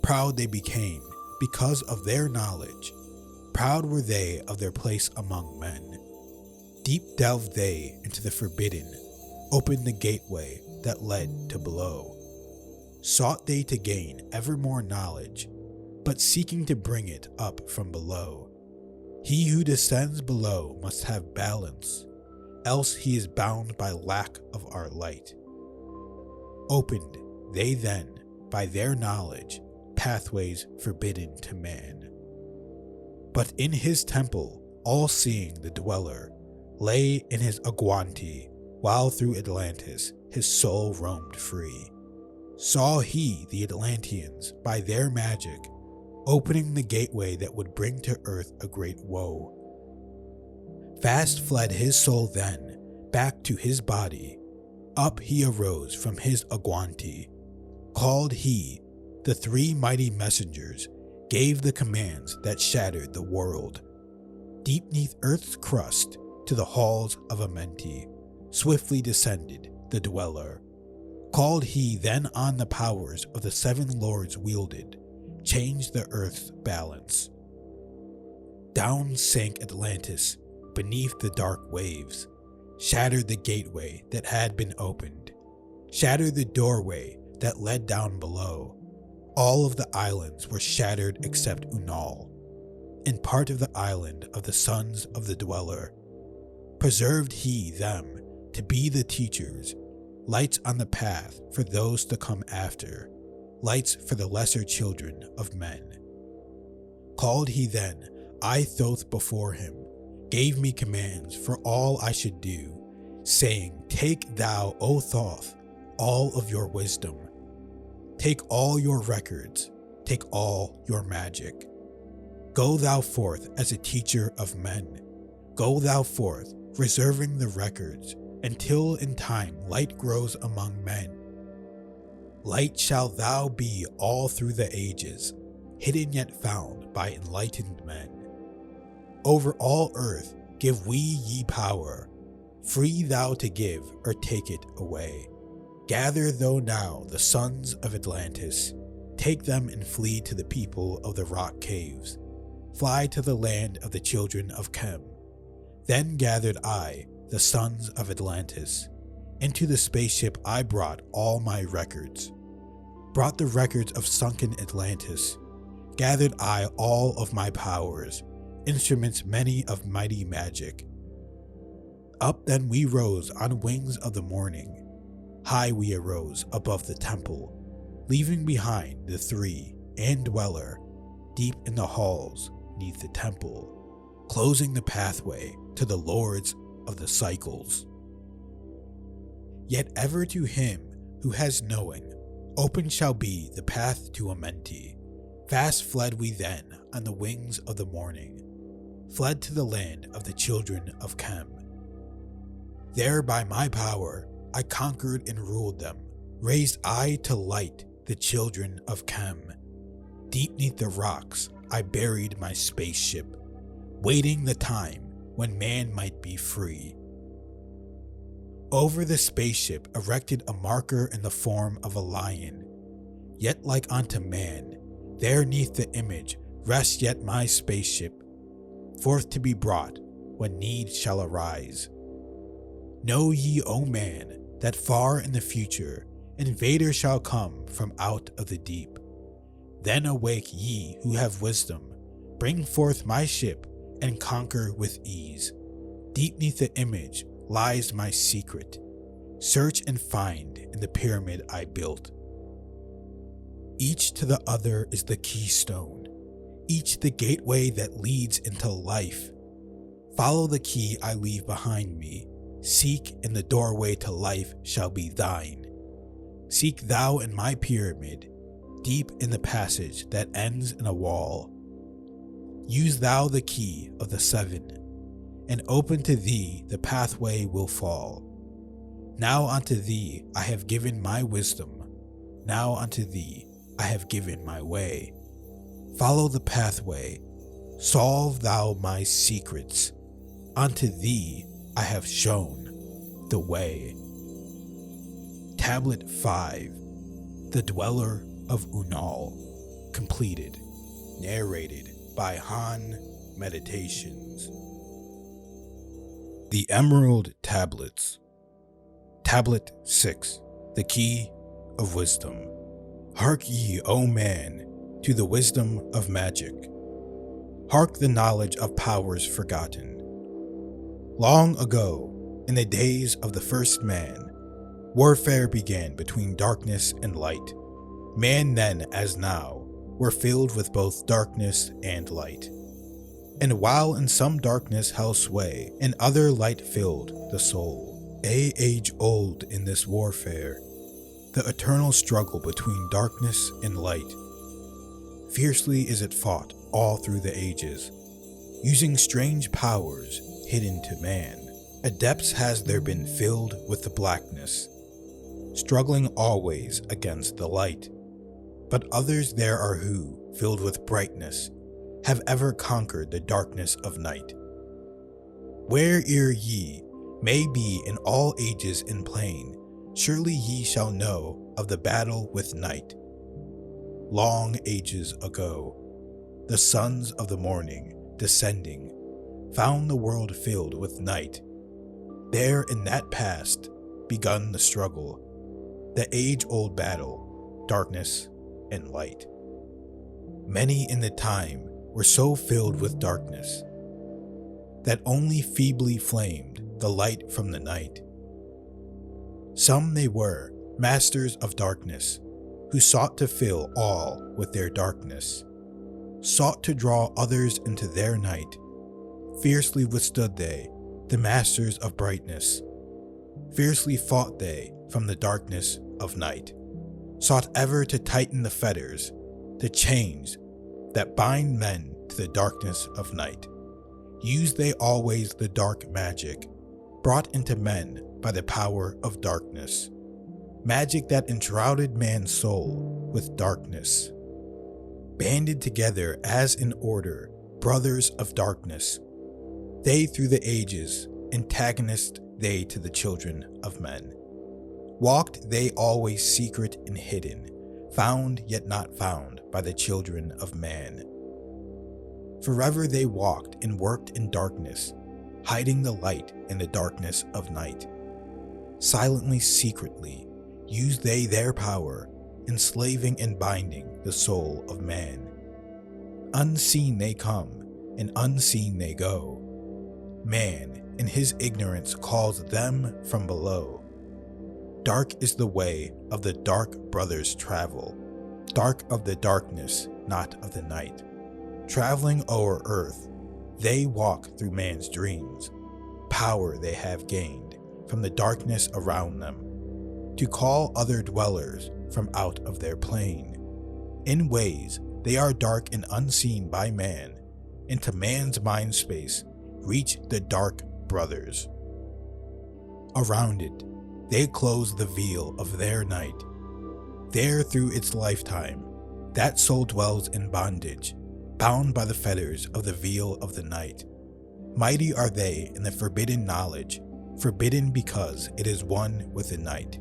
Proud they became because of their knowledge. Proud were they of their place among men. Deep delved they into the forbidden, opened the gateway that led to below. Sought they to gain ever more knowledge, but seeking to bring it up from below. He who descends below must have balance, else he is bound by lack of our light. Opened they then, by their knowledge, pathways forbidden to man. But in his temple, all-seeing the Dweller lay in his aguanti, while through Atlantis his soul roamed free. Saw he the Atlanteans, by their magic, opening the gateway that would bring to earth a great woe. Fast fled his soul then, back to his body. Up he arose from his aguanti. Called he the three mighty messengers, gave the commands that shattered the world. Deep neath earth's crust, to the halls of Amenti, swiftly descended the Dweller. Called he then on the powers of the seven lords wielded, changed the earth's balance. Down sank Atlantis beneath the dark waves, shattered the gateway that had been opened, shattered the doorway that led down below. All of the islands were shattered except Unal, and part of the island of the sons of the Dweller. Preserved he them to be the teachers, lights on the path for those to come after, lights for the lesser children of men. Called he then, I Thoth before him, gave me commands for all I should do, saying, Take thou, O Thoth, all of your wisdom. Take all your records, take all your magic. Go thou forth as a teacher of men. Go thou forth, reserving the records, until in time light grows among men. Light shalt thou be all through the ages, hidden yet found by enlightened men. Over all earth give we ye power, free thou to give or take it away. Gather thou now the sons of Atlantis, take them and flee to the people of the rock caves. Fly to the land of the children of Chem. Then gathered I, the sons of Atlantis. Into the spaceship I brought all my records. Brought the records of sunken Atlantis. Gathered I all of my powers, instruments many of mighty magic. Up then we rose on wings of the morning. High we arose above the temple, leaving behind the three and Dweller. deep in the halls neath the temple, closing the pathway to the lords of the cycles. Yet ever to him who has knowing, open shall be the path to Amenti. Fast fled we then on the wings of the morning, fled to the land of the children of Chem. There by my power I conquered and ruled them, raised I to light the children of Chem. Deep neath the rocks I buried my spaceship, waiting the time when man might be free. Over the spaceship erected a marker in the form of a lion, yet like unto man, there neath the image rests yet my spaceship, forth to be brought when need shall arise. Know ye, O man, that far in the future invaders shall come from out of the deep. Then awake ye who have wisdom, bring forth my ship and conquer with ease. Deep neath the image lies my secret, search and find in the pyramid I built. Each to the other is the keystone, each the gateway that leads into life. Follow the key I leave behind me, seek and the doorway to life shall be thine. Seek thou in my pyramid, deep in the passage that ends in a wall. Use thou the key of the seven, and open to thee the pathway will fall. Now unto thee I have given my wisdom, now unto thee I have given my way. Follow the pathway, solve thou my secrets, unto thee I have shown the way. Tablet 5, The Dweller of Unal, completed. Narrated by Han Meditations. The Emerald Tablets. Tablet 6, The Key of Wisdom. Hark ye, O man, to the wisdom of magic. Hark the knowledge of powers forgotten. Long ago, in the days of the first man, warfare began between darkness and light. Man then, as now, were filled with both darkness and light. And while in some darkness held sway, in other light filled the soul. Age old in this warfare, the eternal struggle between darkness and light. Fiercely is it fought all through the ages, using strange powers hidden to man. Adepts has there been filled with the blackness, struggling always against the light. But others there are who, filled with brightness, have ever conquered the darkness of night. Where'er ye may be in all ages in plain, surely ye shall know of the battle with night. Long ages ago, the sons of the morning, descending, found the world filled with night. There in that past begun the struggle, the age-old battle, darkness and light. Many in the time were so filled with darkness that only feebly flamed the light from the night. Some they were, masters of darkness, who sought to fill all with their darkness, sought to draw others into their night. Fiercely withstood they, the masters of brightness. Fiercely fought they from the darkness of night, sought ever to tighten the fetters, the chains that bind men to the darkness of night. Used they always the dark magic, brought into men by the power of darkness, magic that enshrouded man's soul with darkness. Banded together as in order, brothers of darkness, they through the ages, antagonist they to the children of men. Walked they always secret and hidden, found yet not found by the children of man. Forever they walked and worked in darkness, hiding the light in the darkness of night. Silently, secretly, used they their power, enslaving and binding the soul of man. Unseen they come, and unseen they go. Man, in his ignorance, calls them from below. Dark is the way of the dark brothers travel, dark of the darkness, not of the night. Traveling o'er earth, they walk through man's dreams, power they have gained from the darkness around them, to call other dwellers from out of their plane. In ways they are dark and unseen by man, into man's mind space reach the dark brothers. Around it, they close the veil of their night. There through its lifetime, that soul dwells in bondage, bound by the fetters of the veil of the night. Mighty are they in the forbidden knowledge, forbidden because it is one with the night.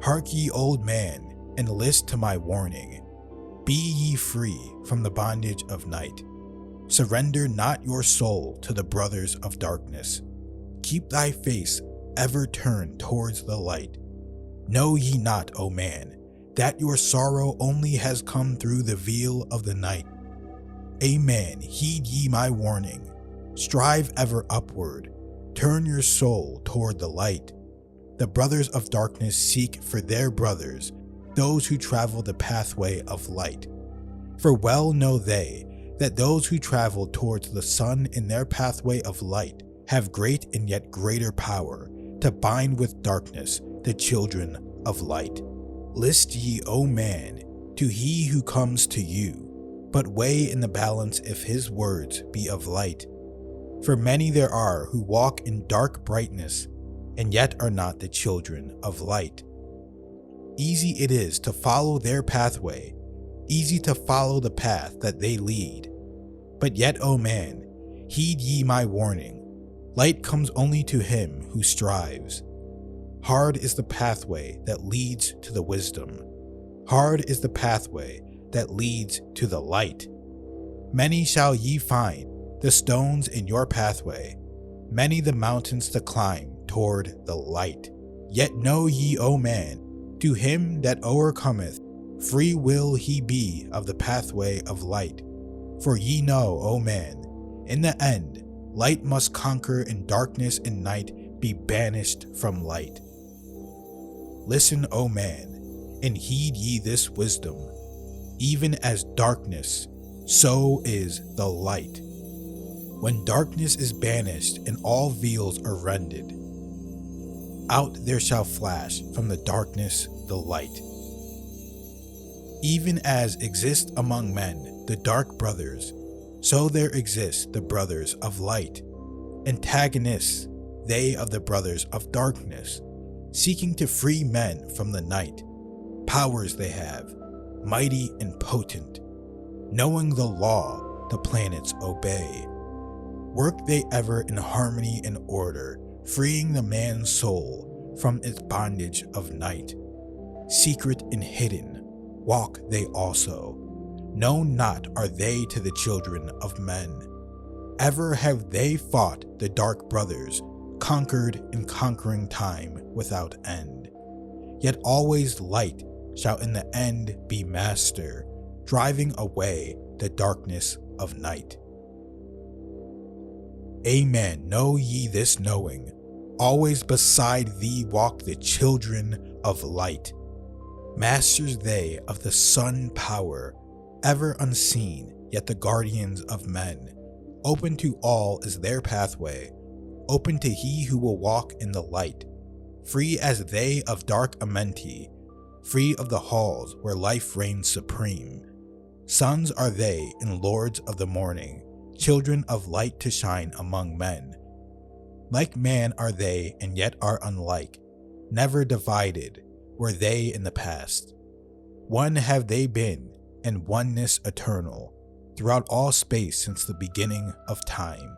Hark ye, old man, and list to my warning. Be ye free from the bondage of night. Surrender not your soul to the brothers of darkness. Keep thy face ever turned towards the light. Know ye not, O man, that your sorrow only has come through the veil of the night? Amen, heed ye my warning. Strive ever upward. Turn your soul toward the light. The brothers of darkness seek for their brothers, those who travel the pathway of light. For well know they that those who travel towards the sun in their pathway of light have great and yet greater power to bind with darkness the children of light. List ye, O man, to he who comes to you, but weigh in the balance if his words be of light. For many there are who walk in dark brightness, and yet are not the children of light. Easy it is to follow their pathway, easy to follow the path that they lead. But yet, O man, heed ye my warning. Light comes only to him who strives. Hard is the pathway that leads to the wisdom. Hard is the pathway that leads to the light. Many shall ye find the stones in your pathway, many the mountains to climb toward the light. Yet know ye, O man, to him that o'ercometh, free will he be of the pathway of light. For ye know, O man, in the end, light must conquer and darkness and night be banished from light. Listen, O man, and heed ye this wisdom. Even as darkness, so is the light. When darkness is banished and all veils are rended, out there shall flash from the darkness the light. Even as exist among men the dark brothers, so there exist the brothers of light. Antagonists, they of the brothers of darkness, seeking to free men from the night. Powers they have, mighty and potent. Knowing the law, the planets obey. Work they ever in harmony and order, freeing the man's soul from its bondage of night. Secret and hidden, walk they also. Known not are they to the children of men. Ever have they fought the dark brothers, conquered in conquering time without end. Yet always light shall in the end be master, driving away the darkness of night. Amen, know ye this knowing. Always beside thee walk the children of light. Masters they of the sun power, ever unseen, yet the guardians of men. Open to all is their pathway, open to he who will walk in the light. Free as they of dark Amenti, free of the halls where life reigns supreme. Sons are they and lords of the morning, children of light to shine among men. Like man are they and yet are unlike, never divided were they in the past. One have they been, and oneness eternal, throughout all space since the beginning of time.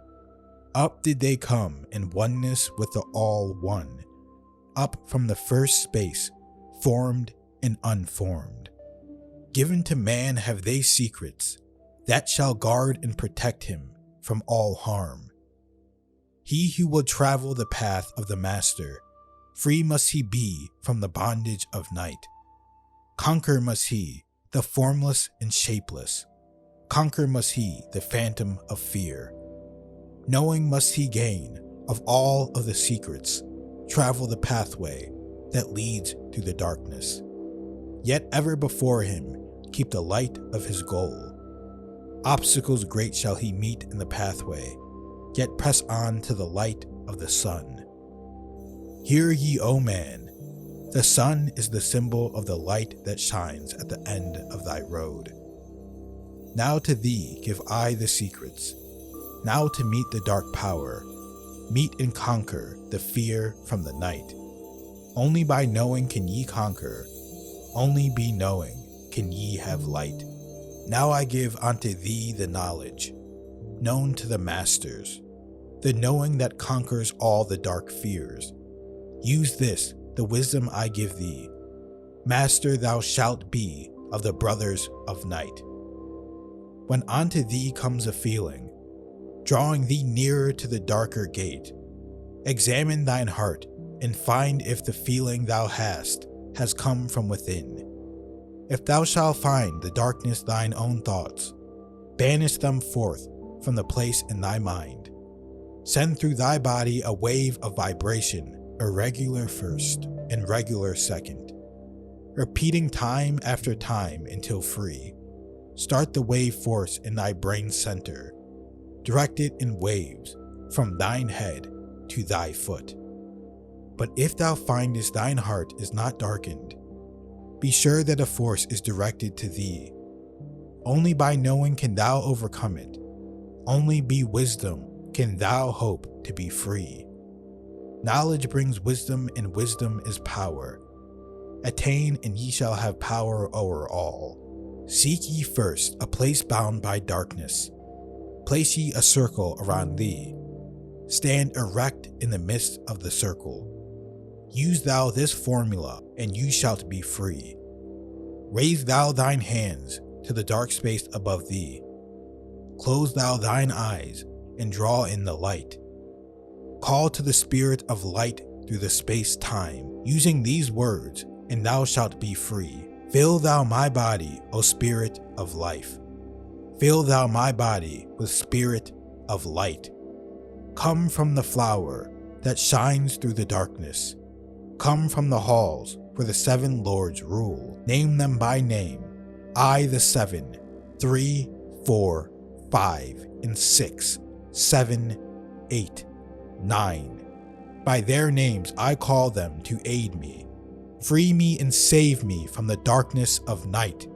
Up did they come in oneness with the All One, up from the first space, formed and unformed. Given to man have they secrets, that shall guard and protect him from all harm. He who will travel the path of the Master, free must he be from the bondage of night. Conquer must he the formless and shapeless. Conquer must he the phantom of fear. Knowing must he gain of all of the secrets, travel the pathway that leads to the darkness. Yet ever before him keep the light of his goal. Obstacles great shall he meet in the pathway, yet press on to the light of the sun. Hear ye, O man, the sun is the symbol of the light that shines at the end of thy road. Now to thee give I the secrets, now to meet the dark power, meet and conquer the fear from the night. Only by knowing can ye conquer, only be knowing can ye have light. Now I give unto thee the knowledge, known to the masters, the knowing that conquers all the dark fears. Use this, the wisdom I give thee. Master thou shalt be of the brothers of night. When unto thee comes a feeling, drawing thee nearer to the darker gate, examine thine heart and find if the feeling thou hast has come from within. If thou shalt find the darkness thine own thoughts, banish them forth from the place in thy mind. Send through thy body a wave of vibration, irregular first and regular second, repeating time after time until free. Start the wave force in thy brain center, direct it in waves from thine head to thy foot. But if thou findest thine heart is not darkened, be sure that a force is directed to thee. Only by knowing can thou overcome it. Only be wisdom can thou hope to be free. Knowledge brings wisdom, and wisdom is power. Attain, and ye shall have power o'er all. Seek ye first a place bound by darkness. Place ye a circle around thee. Stand erect in the midst of the circle. Use thou this formula, and you shalt be free. Raise thou thine hands to the dark space above thee. Close thou thine eyes, and draw in the light. Call to the spirit of light through the space-time, using these words, and thou shalt be free. Fill thou my body, O spirit of life. Fill thou my body with spirit of light. Come from the flower that shines through the darkness. Come from the halls where the 7 lords rule. Name them by name. I the 7, 3, 4, 5, and 6, 7, 8, 9. By their names I call them to aid me. Free me and save me from the darkness of night.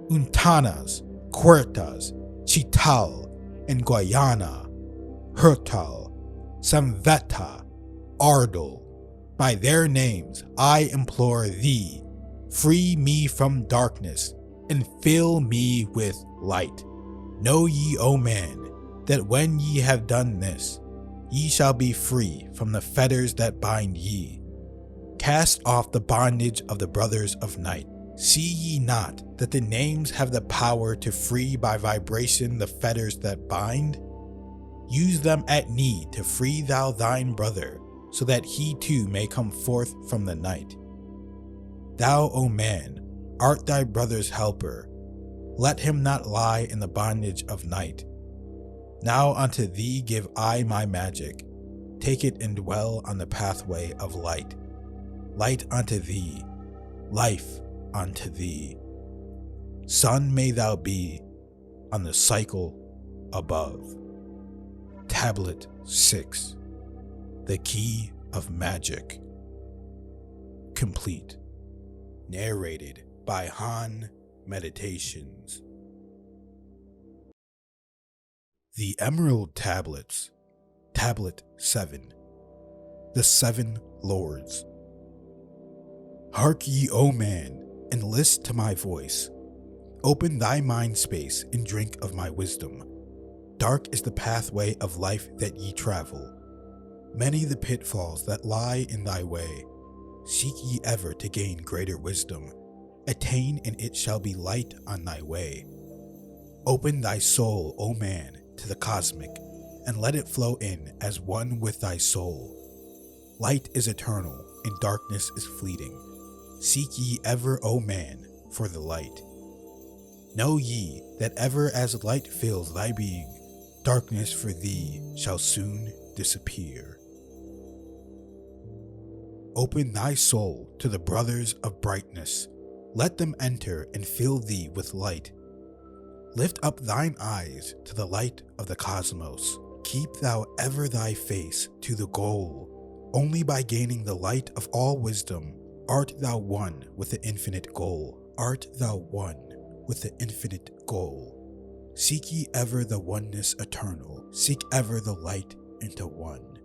Untanas, Quertas, Chital, and Guayana, Hertal, Samveta, Ardal. By their names I implore thee, free me from darkness, and fill me with light. Know ye, O man, that when ye have done this, ye shall be free from the fetters that bind ye. Cast off the bondage of the brothers of night. See ye not that the names have the power to free by vibration the fetters that bind? Use them at need to free thou thine brother, so that he too may come forth from the night. Thou, O man, art thy brother's helper. Let him not lie in the bondage of night. Now unto thee give I my magic. Take it and dwell on the pathway of light. Light unto thee, life unto thee. Sun may thou be on the cycle above. Tablet 6. The Key of Magic. Complete. Narrated by Han Meditations. The Emerald Tablets. Tablet 7. The 7 Lords. Hark ye, O man, and list to my voice. Open thy mind space and drink of my wisdom. Dark is the pathway of life that ye travel. Many the pitfalls that lie in thy way. Seek ye ever to gain greater wisdom. Attain, and it shall be light on thy way. Open thy soul, O man, to the cosmic, and let it flow in as one with thy soul. Light is eternal, and darkness is fleeting. Seek ye ever, O man, for the light. Know ye that ever as light fills thy being, darkness for thee shall soon disappear. Open thy soul to the brothers of brightness. Let them enter and fill thee with light. Lift up thine eyes to the light of the cosmos. Keep thou ever thy face to the goal. Only by gaining the light of all wisdom art thou one with the infinite goal. Art thou one with the infinite goal. Seek ye ever the oneness eternal. Seek ever the light into one.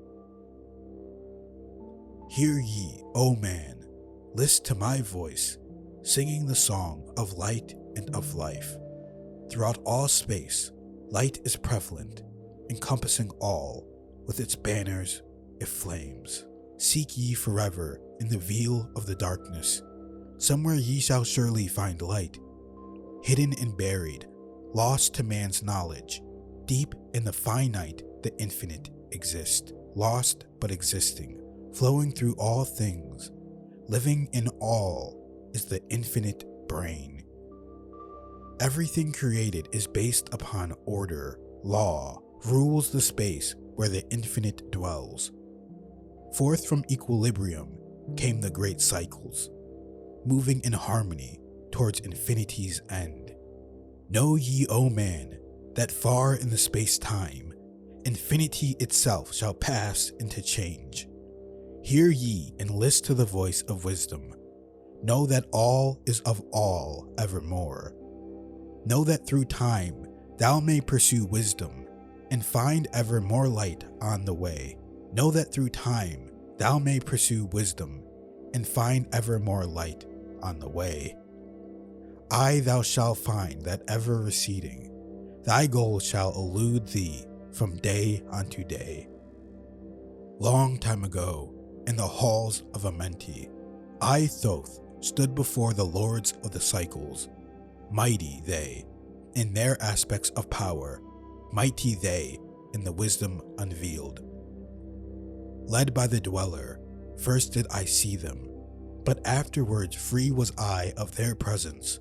Hear ye, O man, list to my voice, singing the song of light and of life. Throughout all space, light is prevalent, encompassing all with its banners it flames. Seek ye forever in the veil of the darkness. Somewhere ye shall surely find light, hidden and buried, lost to man's knowledge. Deep in the finite, the infinite exists, lost but existing, flowing through all things. Living in all is the infinite brain. Everything created is based upon order. Law rules the space where the infinite dwells. Forth from equilibrium came the great cycles, moving in harmony towards infinity's end. Know ye, O man, that far in the space-time, infinity itself shall pass into change. Hear ye and list to the voice of wisdom. Know that all is of all evermore. Know that through time thou may pursue wisdom and find ever more light on the way. Know that through time thou may pursue wisdom and find ever more light on the way. Aye, thou shalt find that ever receding, thy goal shall elude thee from day unto day. Long time ago, in the Halls of Amenti, I, Thoth, stood before the lords of the cycles. Mighty they, in their aspects of power, mighty they in the wisdom unveiled. Led by the Dweller, first did I see them, but afterwards free was I of their presence,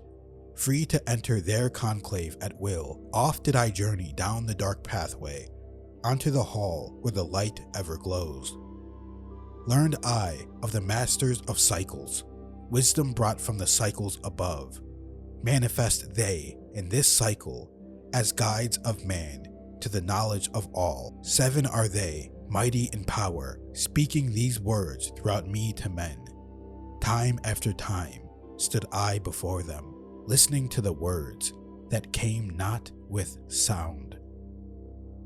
free to enter their conclave at will. Oft did I journey down the dark pathway, onto the hall where the light ever glows. Learned I of the masters of cycles, wisdom brought from the cycles above. Manifest they in this cycle as guides of man to the knowledge of all. 7 are they, mighty in power, speaking these words throughout me to men. Time after time stood I before them, listening to the words that came not with sound.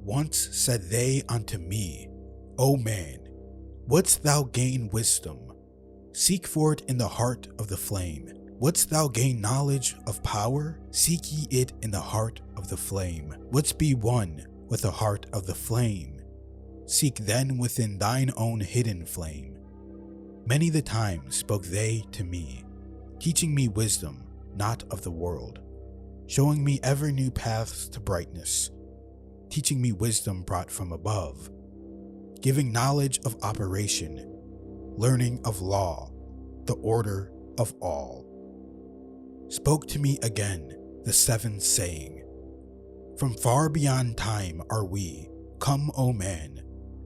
Once said they unto me, O man, wouldst thou gain wisdom? Seek for it in the heart of the flame. Wouldst thou gain knowledge of power? Seek ye it in the heart of the flame. Wouldst be one with the heart of the flame? Seek then within thine own hidden flame. Many the times spoke they to me, teaching me wisdom not of the world, showing me ever new paths to brightness, teaching me wisdom brought from above, giving knowledge of operation, learning of law, the order of all. Spoke to me again the 7 saying, from far beyond time are we, come, O man,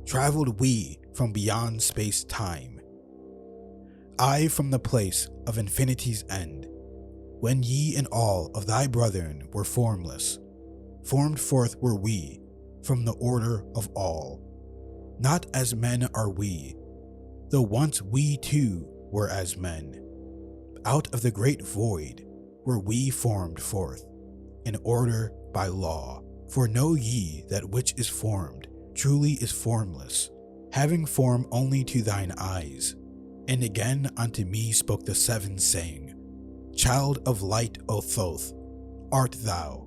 traveled we from beyond space-time. I from the place of infinity's end, when ye and all of thy brethren were formless, formed forth were we from the order of all. Not as men are we, though once we too were as men. Out of the great void were we formed forth, in order by law. For know ye that which is formed truly is formless, having form only to thine eyes. And again unto me spoke the 7 saying, Child of light, O Thoth, art thou,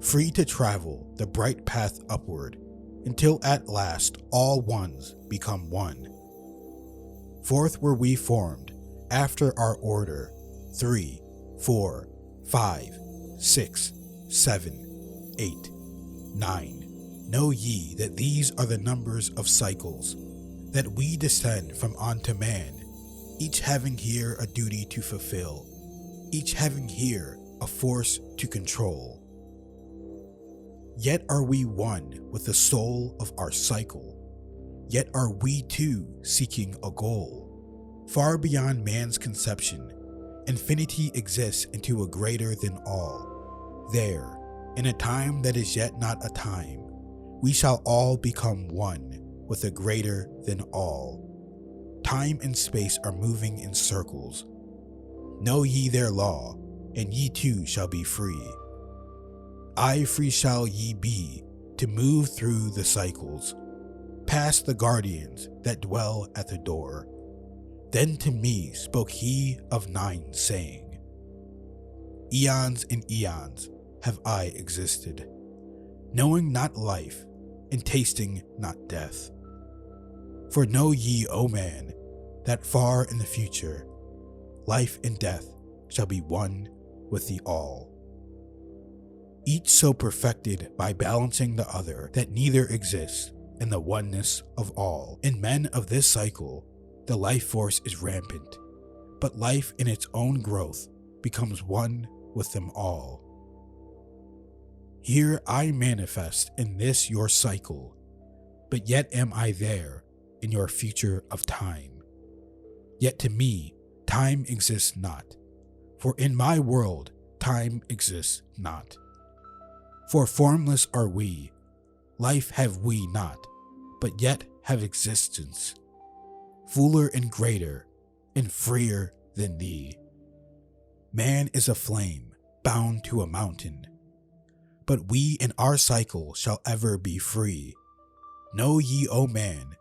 free to travel the bright path upward, until at last all ones become one. Forth were we formed, after our order, 3, 4, 5, 6, 7, 8, 9. Know ye that these are the numbers of cycles, that we descend from unto man, each having here a duty to fulfill, each having here a force to control. Yet are we one with the soul of our cycle, yet are we too seeking a goal. Far beyond man's conception, infinity exists into a greater than all. There, In a time that is yet not a time, we shall all become one with a greater than all. Time and space are moving in circles. Know ye their law, and ye too shall be free. Aye, free shall ye be to move through the cycles, past the guardians that dwell at the door. Then to me spoke he of nine, saying, Eons and eons have I existed, knowing not life and tasting not death. For know ye, O man, that far in the future, life and death shall be one with the all. Each so perfected by balancing the other that neither exists in the oneness of all. In men of this cycle, the life force is rampant, but life in its own growth becomes one with them all. Here I manifest in this your cycle, but yet am I there in your future of time. Yet to me, time exists not, for in my world, time exists not. For formless are we, life have we not, but yet have existence, fuller and greater, and freer than thee. Man is a flame, bound to a mountain, but we in our cycle shall ever be free. Know ye, O man,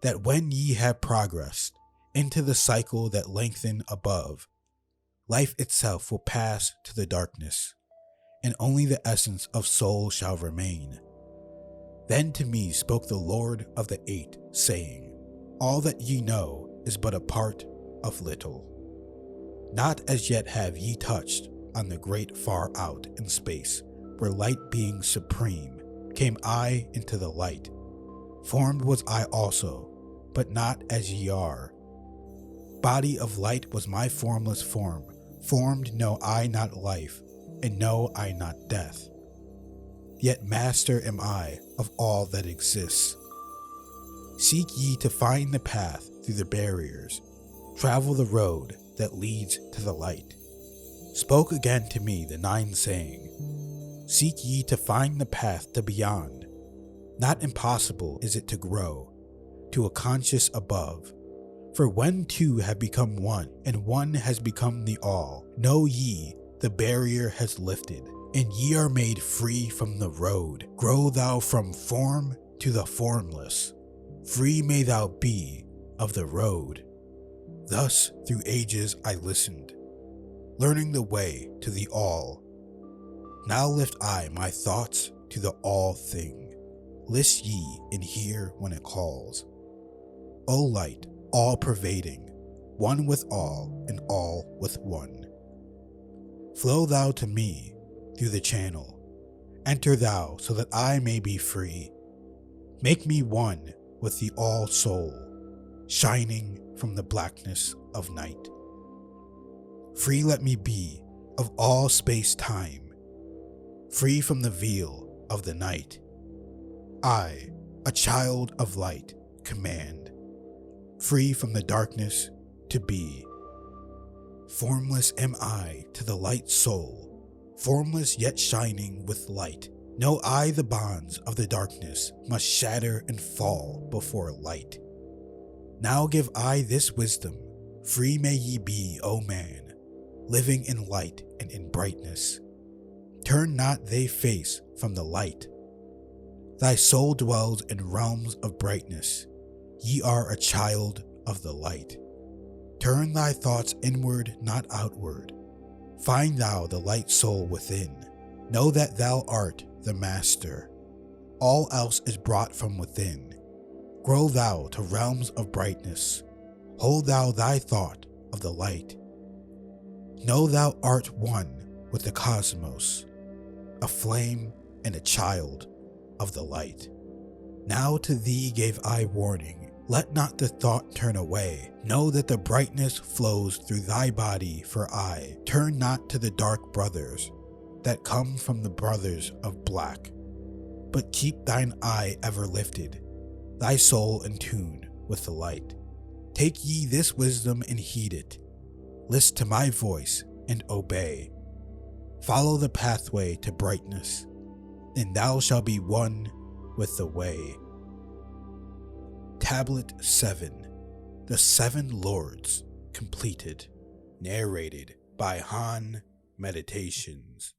that when ye have progressed into the cycle that lengthen above, life itself will pass to the darkness, and only the essence of soul shall remain. Then to me spoke the Lord of the Eight, saying, All that ye know is but a part of little. Not as yet have ye touched on the great far out in space, where light being supreme, came I into the light. Formed was I also, but not as ye are. Body of light was my formless form, formed know I not life, and know I not death. Yet master am I of all that exists. Seek ye to find the path through the barriers, travel the road that leads to the light. Spoke again to me the nine, saying, Seek ye to find the path to beyond. Not impossible is it to grow to a conscious above. For when two have become one, and one has become the all, know ye the barrier has lifted, and ye are made free from the road. Grow thou from form to the formless. Free may thou be of the road. Thus through ages I listened, learning the way to the all. Now lift I my thoughts to the all thing. List ye and hear when it calls. O light, all pervading, one with all and all with one. Flow thou to me through the channel. Enter thou so that I may be free. Make me one with the all soul, shining from the blackness of night. Free let me be of all space-time, free from the veil of the night. I, a child of light, command, free from the darkness to be. Formless am I to the light soul, formless yet shining with light. Know I the bonds of the darkness must shatter and fall before light. Now give I this wisdom, free may ye be, O man, living in light and in brightness. Turn not thy face from the light. Thy soul dwells in realms of brightness. Ye are a child of the light. Turn thy thoughts inward, not outward. Find thou the light soul within. Know that thou art the master. All else is brought from within. Grow thou to realms of brightness. Hold thou thy thought of the light. Know thou art one with the cosmos, a flame and a child of the light. Now to thee gave I warning. Let not the thought turn away. Know that the brightness flows through thy body, for I turn not to the dark brothers that come from the brothers of black, but keep thine eye ever lifted, thy soul in tune with the light. Take ye this wisdom and heed it. List to my voice and obey. Follow the pathway to brightness. and thou shalt be one with the way. Tablet 7, The Seven Lords, completed. Narrated by Han Meditations.